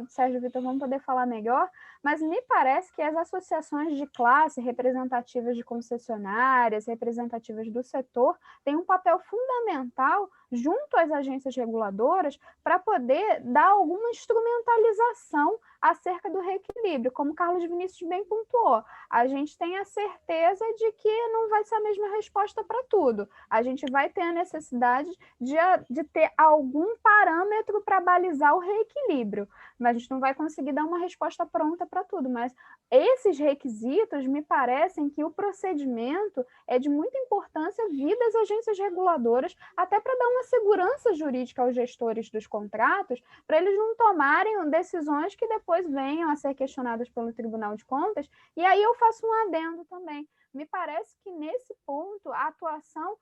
Sérgio e o Vitor vão poder falar melhor, mas me parece que as associações de classe representativas de concessionárias, representativas do setor, têm um papel fundamental junto às agências reguladoras para poder dar alguma instrumentalização acerca do reequilíbrio. Como Carlos Vinícius bem pontuou, a gente tem a certeza de que não vai ser a mesma resposta para tudo. A gente vai ter a necessidade de ter algum parâmetro para balizar o reequilíbrio, mas a gente não vai conseguir dar uma resposta pronta para tudo. Mas esses requisitos me parecem que o procedimento é de muita importância vir das agências reguladoras, até para dar uma segurança jurídica aos gestores dos contratos, para eles não tomarem decisões que depois venham a ser questionadas pelo Tribunal de Contas. E aí eu faço um adendo também. Me parece que, nesse ponto, a atuação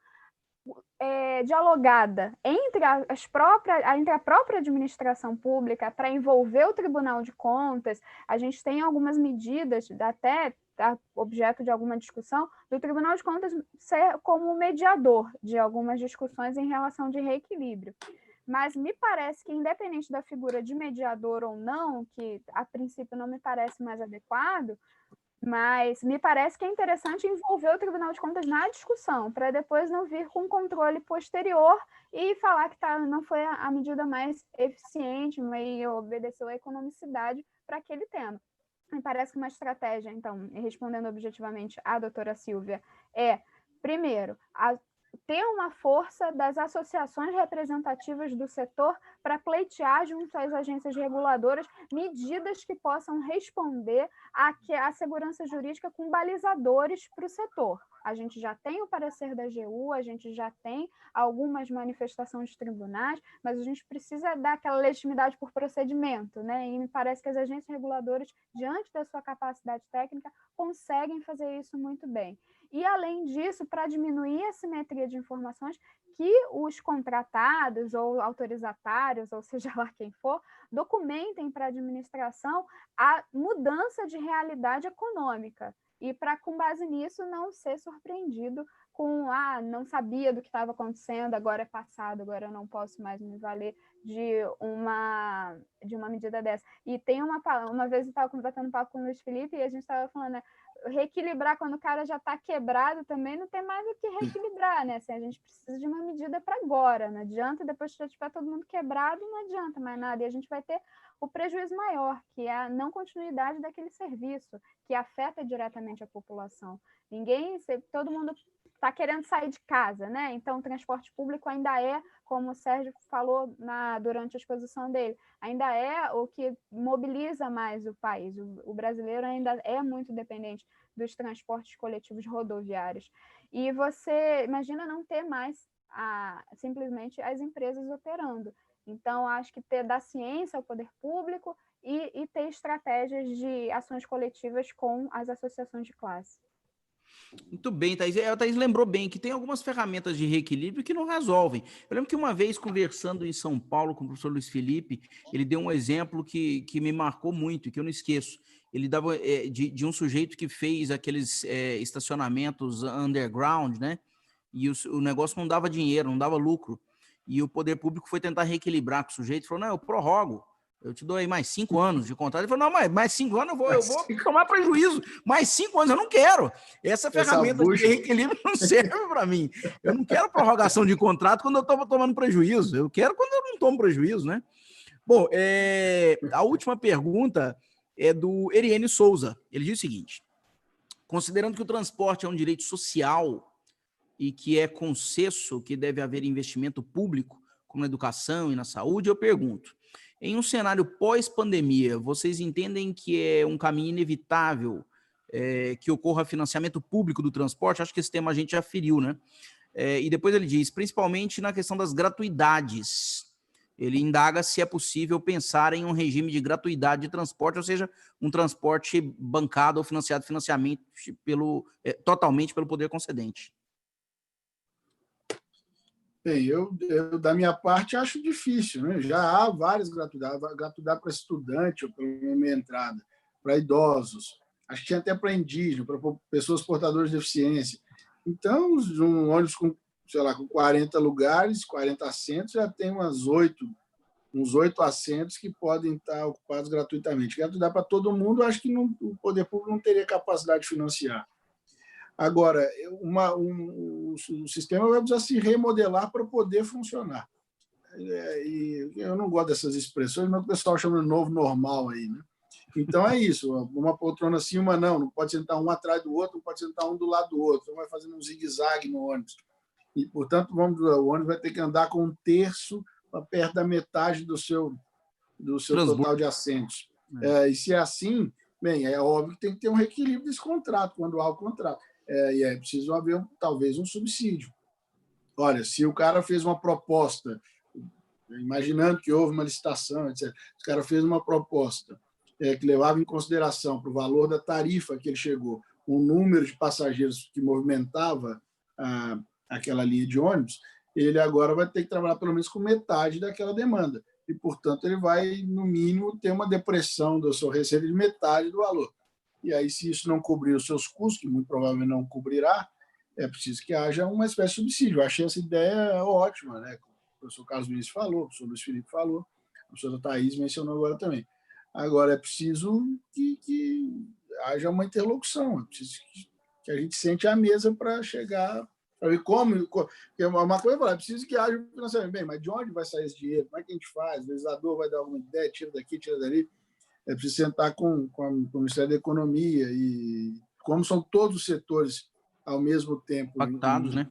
dialogada entre entre a própria administração pública para envolver o Tribunal de Contas. A gente tem algumas medidas, até objeto de alguma discussão, do Tribunal de Contas ser como mediador de algumas discussões em relação de reequilíbrio. Mas me parece que, independente da figura de mediador ou não, que a princípio não me parece mais adequado, mas me parece que é interessante envolver o Tribunal de Contas na discussão, para depois não vir com controle posterior e falar que não foi a medida mais eficiente e obedeceu à economicidade para aquele tema. Me parece que uma estratégia, então, respondendo objetivamente à doutora Silvia, primeiro, ter uma força das associações representativas do setor para pleitear junto às agências reguladoras medidas que possam responder à segurança jurídica com balizadores para o setor. A gente já tem o parecer da AGU, a gente já tem algumas manifestações de tribunais, mas a gente precisa dar aquela legitimidade por procedimento, né? E me parece que as agências reguladoras, diante da sua capacidade técnica, conseguem fazer isso muito bem. E, além disso, para diminuir a simetria de informações, que os contratados ou autorizatários, ou seja lá quem for, documentem para a administração a mudança de realidade econômica. E para, com base nisso, não ser surpreendido com não sabia do que estava acontecendo, agora é passado, agora eu não posso mais me valer de uma medida dessa. E tem uma vez eu estava batendo papo com o Luiz Felipe e a gente estava falando, né, reequilibrar quando o cara já está quebrado também não tem mais o que reequilibrar, né? Assim, a gente precisa de uma medida para agora, não adianta, depois que já tiver todo mundo quebrado, não adianta mais nada, e a gente vai ter o prejuízo maior, que é a não continuidade daquele serviço, que afeta diretamente a população. Todo mundo está querendo sair de casa, né? Então o transporte público ainda é, como o Sérgio falou durante a exposição dele, ainda é o que mobiliza mais o país. O brasileiro ainda é muito dependente dos transportes coletivos rodoviários. E você imagina não ter mais simplesmente as empresas operando. Então, acho que dar ciência ao poder público e ter estratégias de ações coletivas com as associações de classe. Muito bem, Thaís. A Thaís lembrou bem que tem algumas ferramentas de reequilíbrio que não resolvem. Eu lembro que uma vez, conversando em São Paulo com o professor Luiz Felipe, ele deu um exemplo que me marcou muito e que eu não esqueço. Ele dava de um sujeito que fez aqueles estacionamentos underground, né? E o negócio não dava dinheiro, não dava lucro. E o poder público foi tentar reequilibrar com o sujeito. Falou, não, eu prorrogo. Eu te dou aí mais 5 anos de contrato. Ele falou, não, mas mais 5 anos eu vou tomar prejuízo. Mais 5 anos eu não quero. Essa ferramenta de reequilíbrio não serve para mim. Eu não quero prorrogação de contrato quando eu estou tomando prejuízo. Eu quero quando eu não tomo prejuízo, né? Bom, a última pergunta é do Eriene Souza. Ele diz o seguinte, considerando que o transporte é um direito social e que é concesso que deve haver investimento público, como na educação e na saúde, eu pergunto, em um cenário pós-pandemia, vocês entendem que é um caminho inevitável que ocorra financiamento público do transporte? Acho que esse tema a gente já feriu, né? E depois ele diz, principalmente na questão das gratuidades. Ele indaga se é possível pensar em um regime de gratuidade de transporte, ou seja, um transporte bancado ou financiamento totalmente pelo poder concedente. Bem, eu, da minha parte, acho difícil, né? Já há várias gratuidades para estudante, ou pela minha entrada, para idosos, acho que tinha até para indígena, para pessoas portadoras de deficiência. Então, um ônibus com, sei lá, com 40 lugares, 40 assentos, já tem uns 8 assentos que podem estar ocupados gratuitamente. Gratuidade para todo mundo, acho que o poder público não teria capacidade de financiar. Agora, o sistema vai precisar se remodelar para poder funcionar. E eu não gosto dessas expressões, mas o pessoal chama de novo normal aí, né? Então é isso, uma poltrona assim, uma não pode sentar um atrás do outro, não pode sentar um do lado do outro, vai fazendo um zigue-zague no ônibus. E, portanto, o ônibus vai ter que andar com 1/3 para perto da metade do seu total de assentos. E se é assim, bem, é óbvio que tem que ter um reequilíbrio desse contrato, quando há o contrato. E é preciso haver, talvez, um subsídio. Olha, se o cara fez uma proposta, imaginando que houve uma licitação, etc., o cara fez uma proposta que levava em consideração, para o valor da tarifa que ele chegou, um número de passageiros que movimentava aquela linha de ônibus, ele agora vai ter que trabalhar pelo menos com metade daquela demanda. E, portanto, ele vai, no mínimo, ter uma depressão da sua receita de metade do valor. E aí, se isso não cobrir os seus custos, que muito provavelmente não cobrirá, é preciso que haja uma espécie de subsídio. Eu achei essa ideia ótima, né? O professor Carlos Vinícius falou, o professor Luiz Felipe falou, a professora Thaís mencionou agora também. Agora, é preciso que haja uma interlocução, é preciso que a gente sente à mesa para chegar, para ver como. Porque uma coisa é falar, é preciso que haja um financiamento. Bem, mas de onde vai sair esse dinheiro? Como é que a gente faz? O legislador vai dar alguma ideia, tira daqui, tira dali. É preciso sentar com o Ministério da Economia e como são todos os setores ao mesmo tempo impactados, né?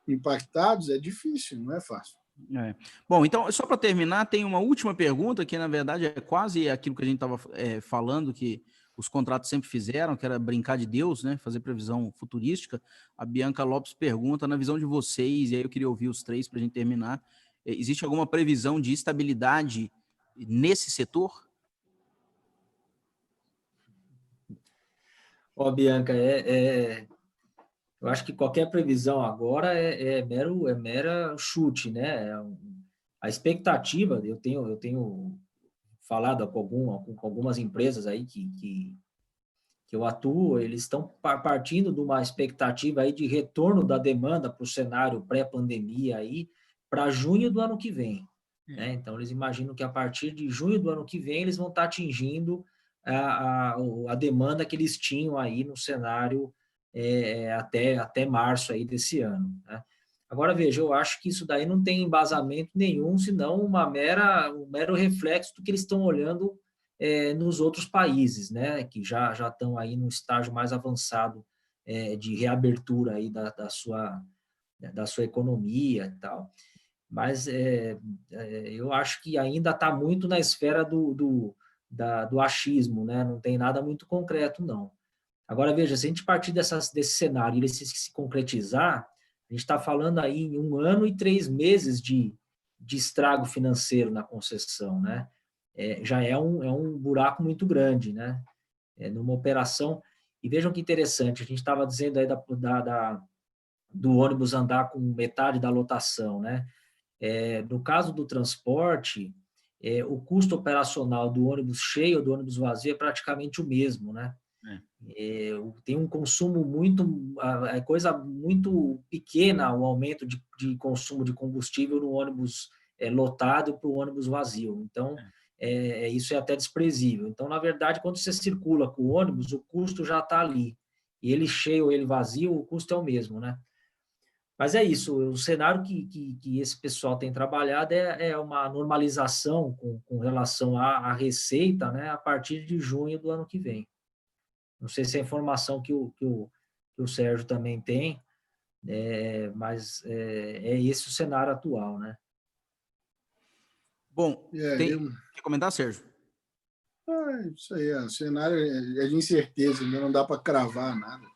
Impactados, é difícil, não é fácil. Bom, então, só para terminar, tem uma última pergunta, que na verdade é quase aquilo que a gente estava falando, que os contratos sempre fizeram, que era brincar de Deus, né? Fazer previsão futurística. A Bianca Lopes pergunta, na visão de vocês, e aí eu queria ouvir os três para a gente terminar, existe alguma previsão de estabilidade nesse setor? Bianca, eu acho que qualquer previsão agora é mera chute, né? A expectativa, eu tenho falado com algumas empresas aí que eu atuo, eles estão partindo de uma expectativa aí de retorno da demanda para o cenário pré-pandemia aí para junho do ano que vem, né? Então, eles imaginam que a partir de junho do ano que vem eles vão estar atingindo a demanda que eles tinham aí no cenário até março aí desse ano, né? Agora, veja, eu acho que isso daí não tem embasamento nenhum, senão um mero reflexo do que eles estão olhando nos outros países, né, que já estão aí num estágio mais avançado de reabertura aí da sua economia e tal. Mas eu acho que ainda está muito na esfera do achismo, né, não tem nada muito concreto, não. Agora, veja, se a gente partir desse cenário e ele se concretizar, a gente está falando aí em 1 ano e 3 meses de estrago financeiro na concessão, né? Já é um buraco muito grande, né? Numa operação. E vejam que interessante, a gente estava dizendo aí do ônibus andar com metade da lotação, né? No caso do transporte, o custo operacional do ônibus cheio ou do ônibus vazio é praticamente o mesmo, né? Tem um consumo coisa muito pequena o aumento de consumo de combustível no ônibus lotado para o ônibus vazio. Então, isso é até desprezível. Então, na verdade, quando você circula com o ônibus, o custo já está ali. E ele cheio ou ele vazio, o custo é o mesmo, né? Mas é isso, o cenário que esse pessoal tem trabalhado é uma normalização com relação à receita, né, a partir de junho do ano que vem. Não sei se é a informação que o Sérgio também tem, mas é esse o cenário atual, né? Bom, quer comentar, Sérgio? Isso aí, o cenário é de incerteza, ainda não dá para cravar nada.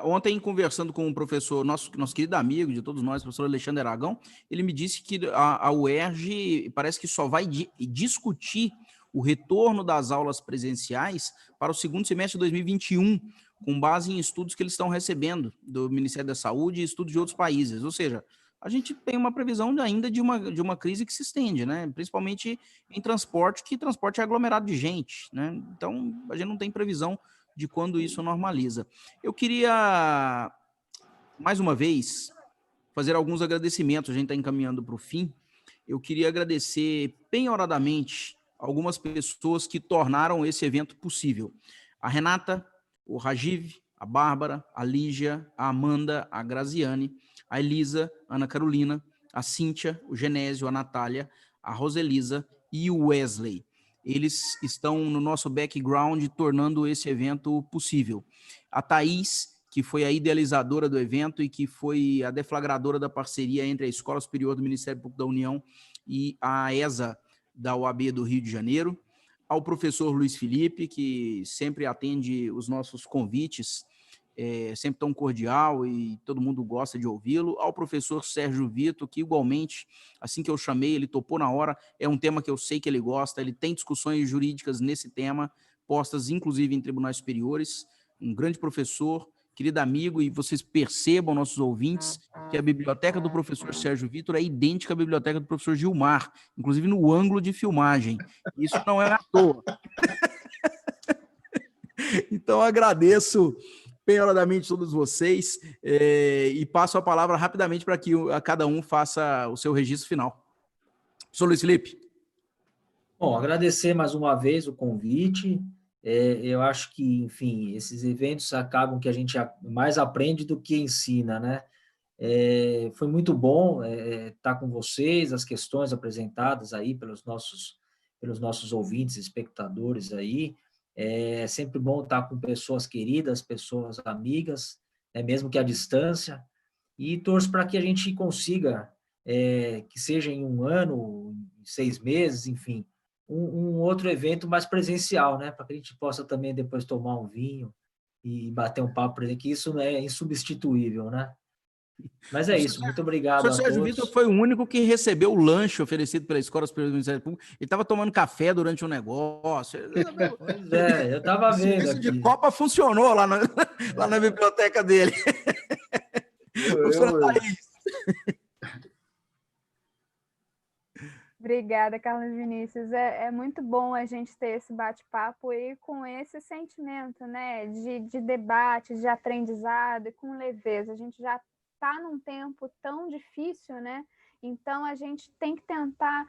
Ontem, conversando com um professor, nosso querido amigo de todos nós, professor Alexandre Aragão, ele me disse que a UERJ parece que só vai discutir o retorno das aulas presenciais para o segundo semestre de 2021, com base em estudos que eles estão recebendo do Ministério da Saúde e estudos de outros países. Ou seja, a gente tem uma previsão ainda de uma crise que se estende, né? Principalmente em transporte, que transporte é aglomerado de gente, né? Então, a gente não tem previsão de quando isso normaliza. Eu queria, mais uma vez, fazer alguns agradecimentos, a gente está encaminhando para o fim. Eu queria agradecer penhoradamente algumas pessoas que tornaram esse evento possível. A Renata, o Rajiv, a Bárbara, a Lígia, a Amanda, a Graziane, a Elisa, a Ana Carolina, a Cíntia, o Genésio, a Natália, a Roselisa e o Wesley. Eles estão no nosso background tornando esse evento possível. A Thaís, que foi a idealizadora do evento e que foi a deflagradora da parceria entre a Escola Superior do Ministério Público da União e a ESA da UAB do Rio de Janeiro. Ao professor Luiz Felipe, que sempre atende os nossos convites, sempre tão cordial e todo mundo gosta de ouvi-lo. Ao professor Sérgio Vitor, que igualmente, assim que eu chamei, ele topou na hora, é um tema que eu sei que ele gosta, ele tem discussões jurídicas nesse tema, postas inclusive em tribunais superiores, um grande professor querido amigo, e vocês percebam, nossos ouvintes, que a biblioteca do professor Sérgio Vitor é idêntica à biblioteca do professor Gilmar, inclusive no ângulo de filmagem. Isso não é à toa. Então, agradeço penhoradamente todos vocês e passo a palavra rapidamente para que cada um faça o seu registro final. Professor Luiz Felipe. Bom, agradecer mais uma vez o convite. Eu acho que, enfim, esses eventos acabam que a gente mais aprende do que ensina, né? Foi muito bom estar com vocês, as questões apresentadas aí pelos nossos ouvintes, espectadores aí. É sempre bom estar com pessoas queridas, pessoas amigas, mesmo que à distância, e torço para que a gente consiga, que seja em 1 ano, em 6 meses, enfim, um outro evento mais presencial, né? Para que a gente possa também depois tomar um vinho e bater um papo, que isso é insubstituível, né? Mas é isso, muito obrigado O a senhor Sérgio todos. Vitor foi o único que recebeu o lanche oferecido pela Escola Superior do Ministério Público. Ele estava tomando café durante um negócio. Pois eu estava O vendo serviço de aqui. copa funcionou lá na biblioteca dele. Professora Thaís. Obrigada, Carlos Vinícius. É muito bom a gente ter esse bate-papo e com esse sentimento, né, de debate, de aprendizado e com leveza. A gente já está num tempo tão difícil, né? Então, a gente tem que tentar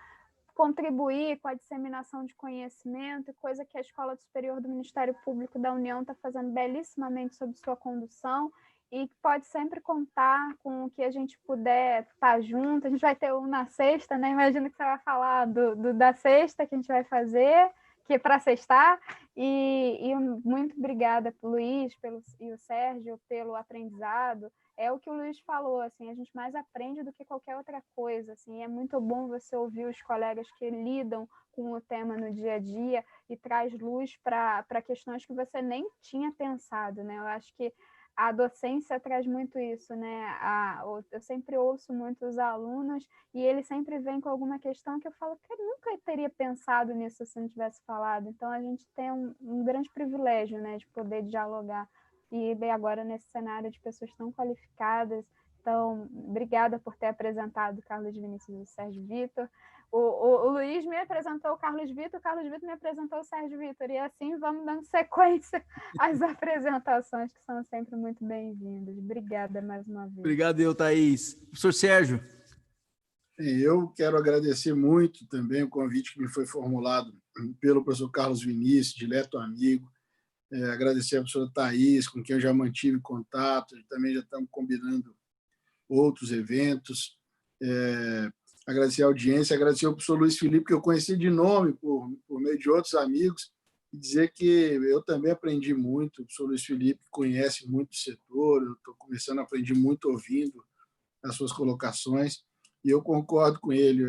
contribuir com a disseminação de conhecimento, coisa que a Escola Superior do Ministério Público da União está fazendo belíssimamente sob sua condução, e pode sempre contar com o que a gente puder estar junto. A gente vai ter um na sexta, né? Imagino que você vai falar da sexta que a gente vai fazer, que é para sextar. E muito obrigada, Luiz e o Sérgio, pelo aprendizado. É o que o Luiz falou, assim, a gente mais aprende do que qualquer outra coisa, assim, é muito bom você ouvir os colegas que lidam com o tema no dia a dia e traz luz para questões que você nem tinha pensado, né? Eu acho que a docência traz muito isso, né? Eu sempre ouço muitos alunos e eles sempre vêm com alguma questão que eu falo que eu nunca teria pensado nisso se não tivesse falado. Então, a gente tem um grande privilégio, né, de poder dialogar e agora nesse cenário de pessoas tão qualificadas. Então, obrigada por ter apresentado o Carlos Vinícius e o Sérgio Vitor. O Luiz me apresentou o Carlos Vitor me apresentou o Sérgio Vitor, e assim vamos dando sequência às apresentações, que são sempre muito bem-vindas. Obrigada mais uma vez. Obrigado, Thaís. Professor Sérgio. Eu quero agradecer muito também o convite que me foi formulado pelo professor Carlos Vinícius, dileto amigo. Agradecer a professora Thaís, com quem eu já mantive contato, também já estamos combinando outros eventos. Agradecer a audiência, agradecer ao professor Luiz Felipe, que eu conheci de nome por meio de outros amigos, e dizer que eu também aprendi muito. O professor Luiz Felipe conhece muito o setor, eu estou começando a aprender muito ouvindo as suas colocações, e eu concordo com ele.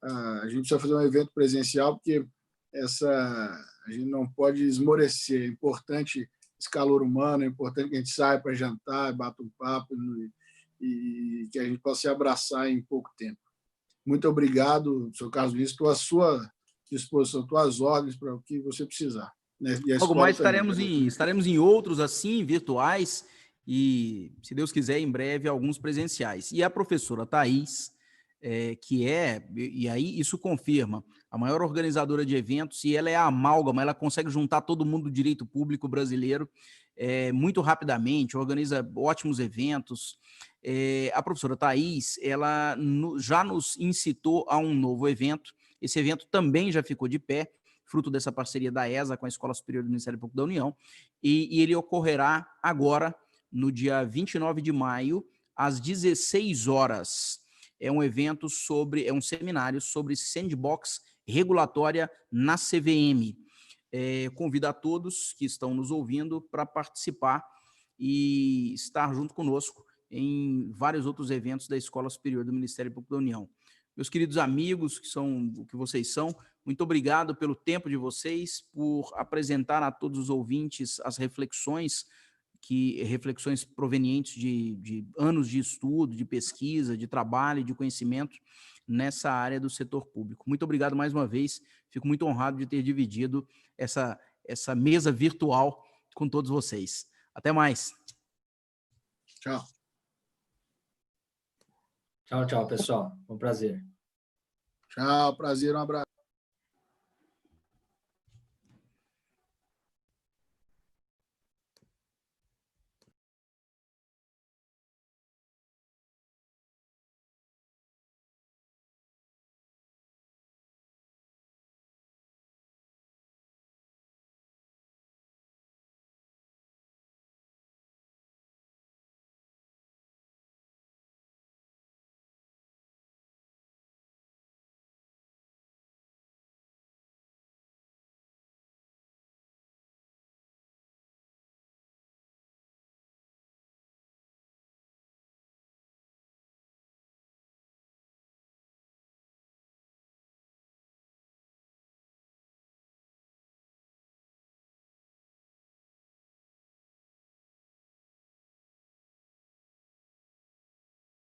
A gente precisa fazer um evento presencial, porque a gente não pode esmorecer. É importante esse calor humano, é importante que a gente saia para jantar, bata um papo e que a gente possa se abraçar em pouco tempo. Muito obrigado, Sr. Carlos Vinícius, estou à sua disposição, estou às ordens para o que você precisar. Né? Logo mais estaremos em outros assim, virtuais, e, se Deus quiser, em breve, alguns presenciais. E a professora Thaís, e aí isso confirma, a maior organizadora de eventos, e ela é a amálgama, ela consegue juntar todo mundo do direito público brasileiro muito rapidamente, organiza ótimos eventos. A professora Thaís, ela já nos incitou a um novo evento. Esse evento também já ficou de pé, fruto dessa parceria da ESA com a Escola Superior do Ministério Público da União, e ele ocorrerá agora, no dia 29 de maio, às 16 horas. É um evento um seminário sobre sandbox regulatória na CVM. Convido a todos que estão nos ouvindo para participar e estar junto conosco em vários outros eventos da Escola Superior do Ministério Público da União. Meus queridos amigos, que são o que vocês são, muito obrigado pelo tempo de vocês, por apresentar a todos os ouvintes as reflexões provenientes de anos de estudo, de pesquisa, de trabalho, de conhecimento nessa área do setor público. Muito obrigado mais uma vez, fico muito honrado de ter dividido essa mesa virtual com todos vocês. Até mais. Tchau. Tchau, tchau, pessoal. Foi um prazer. Tchau, prazer, um abraço.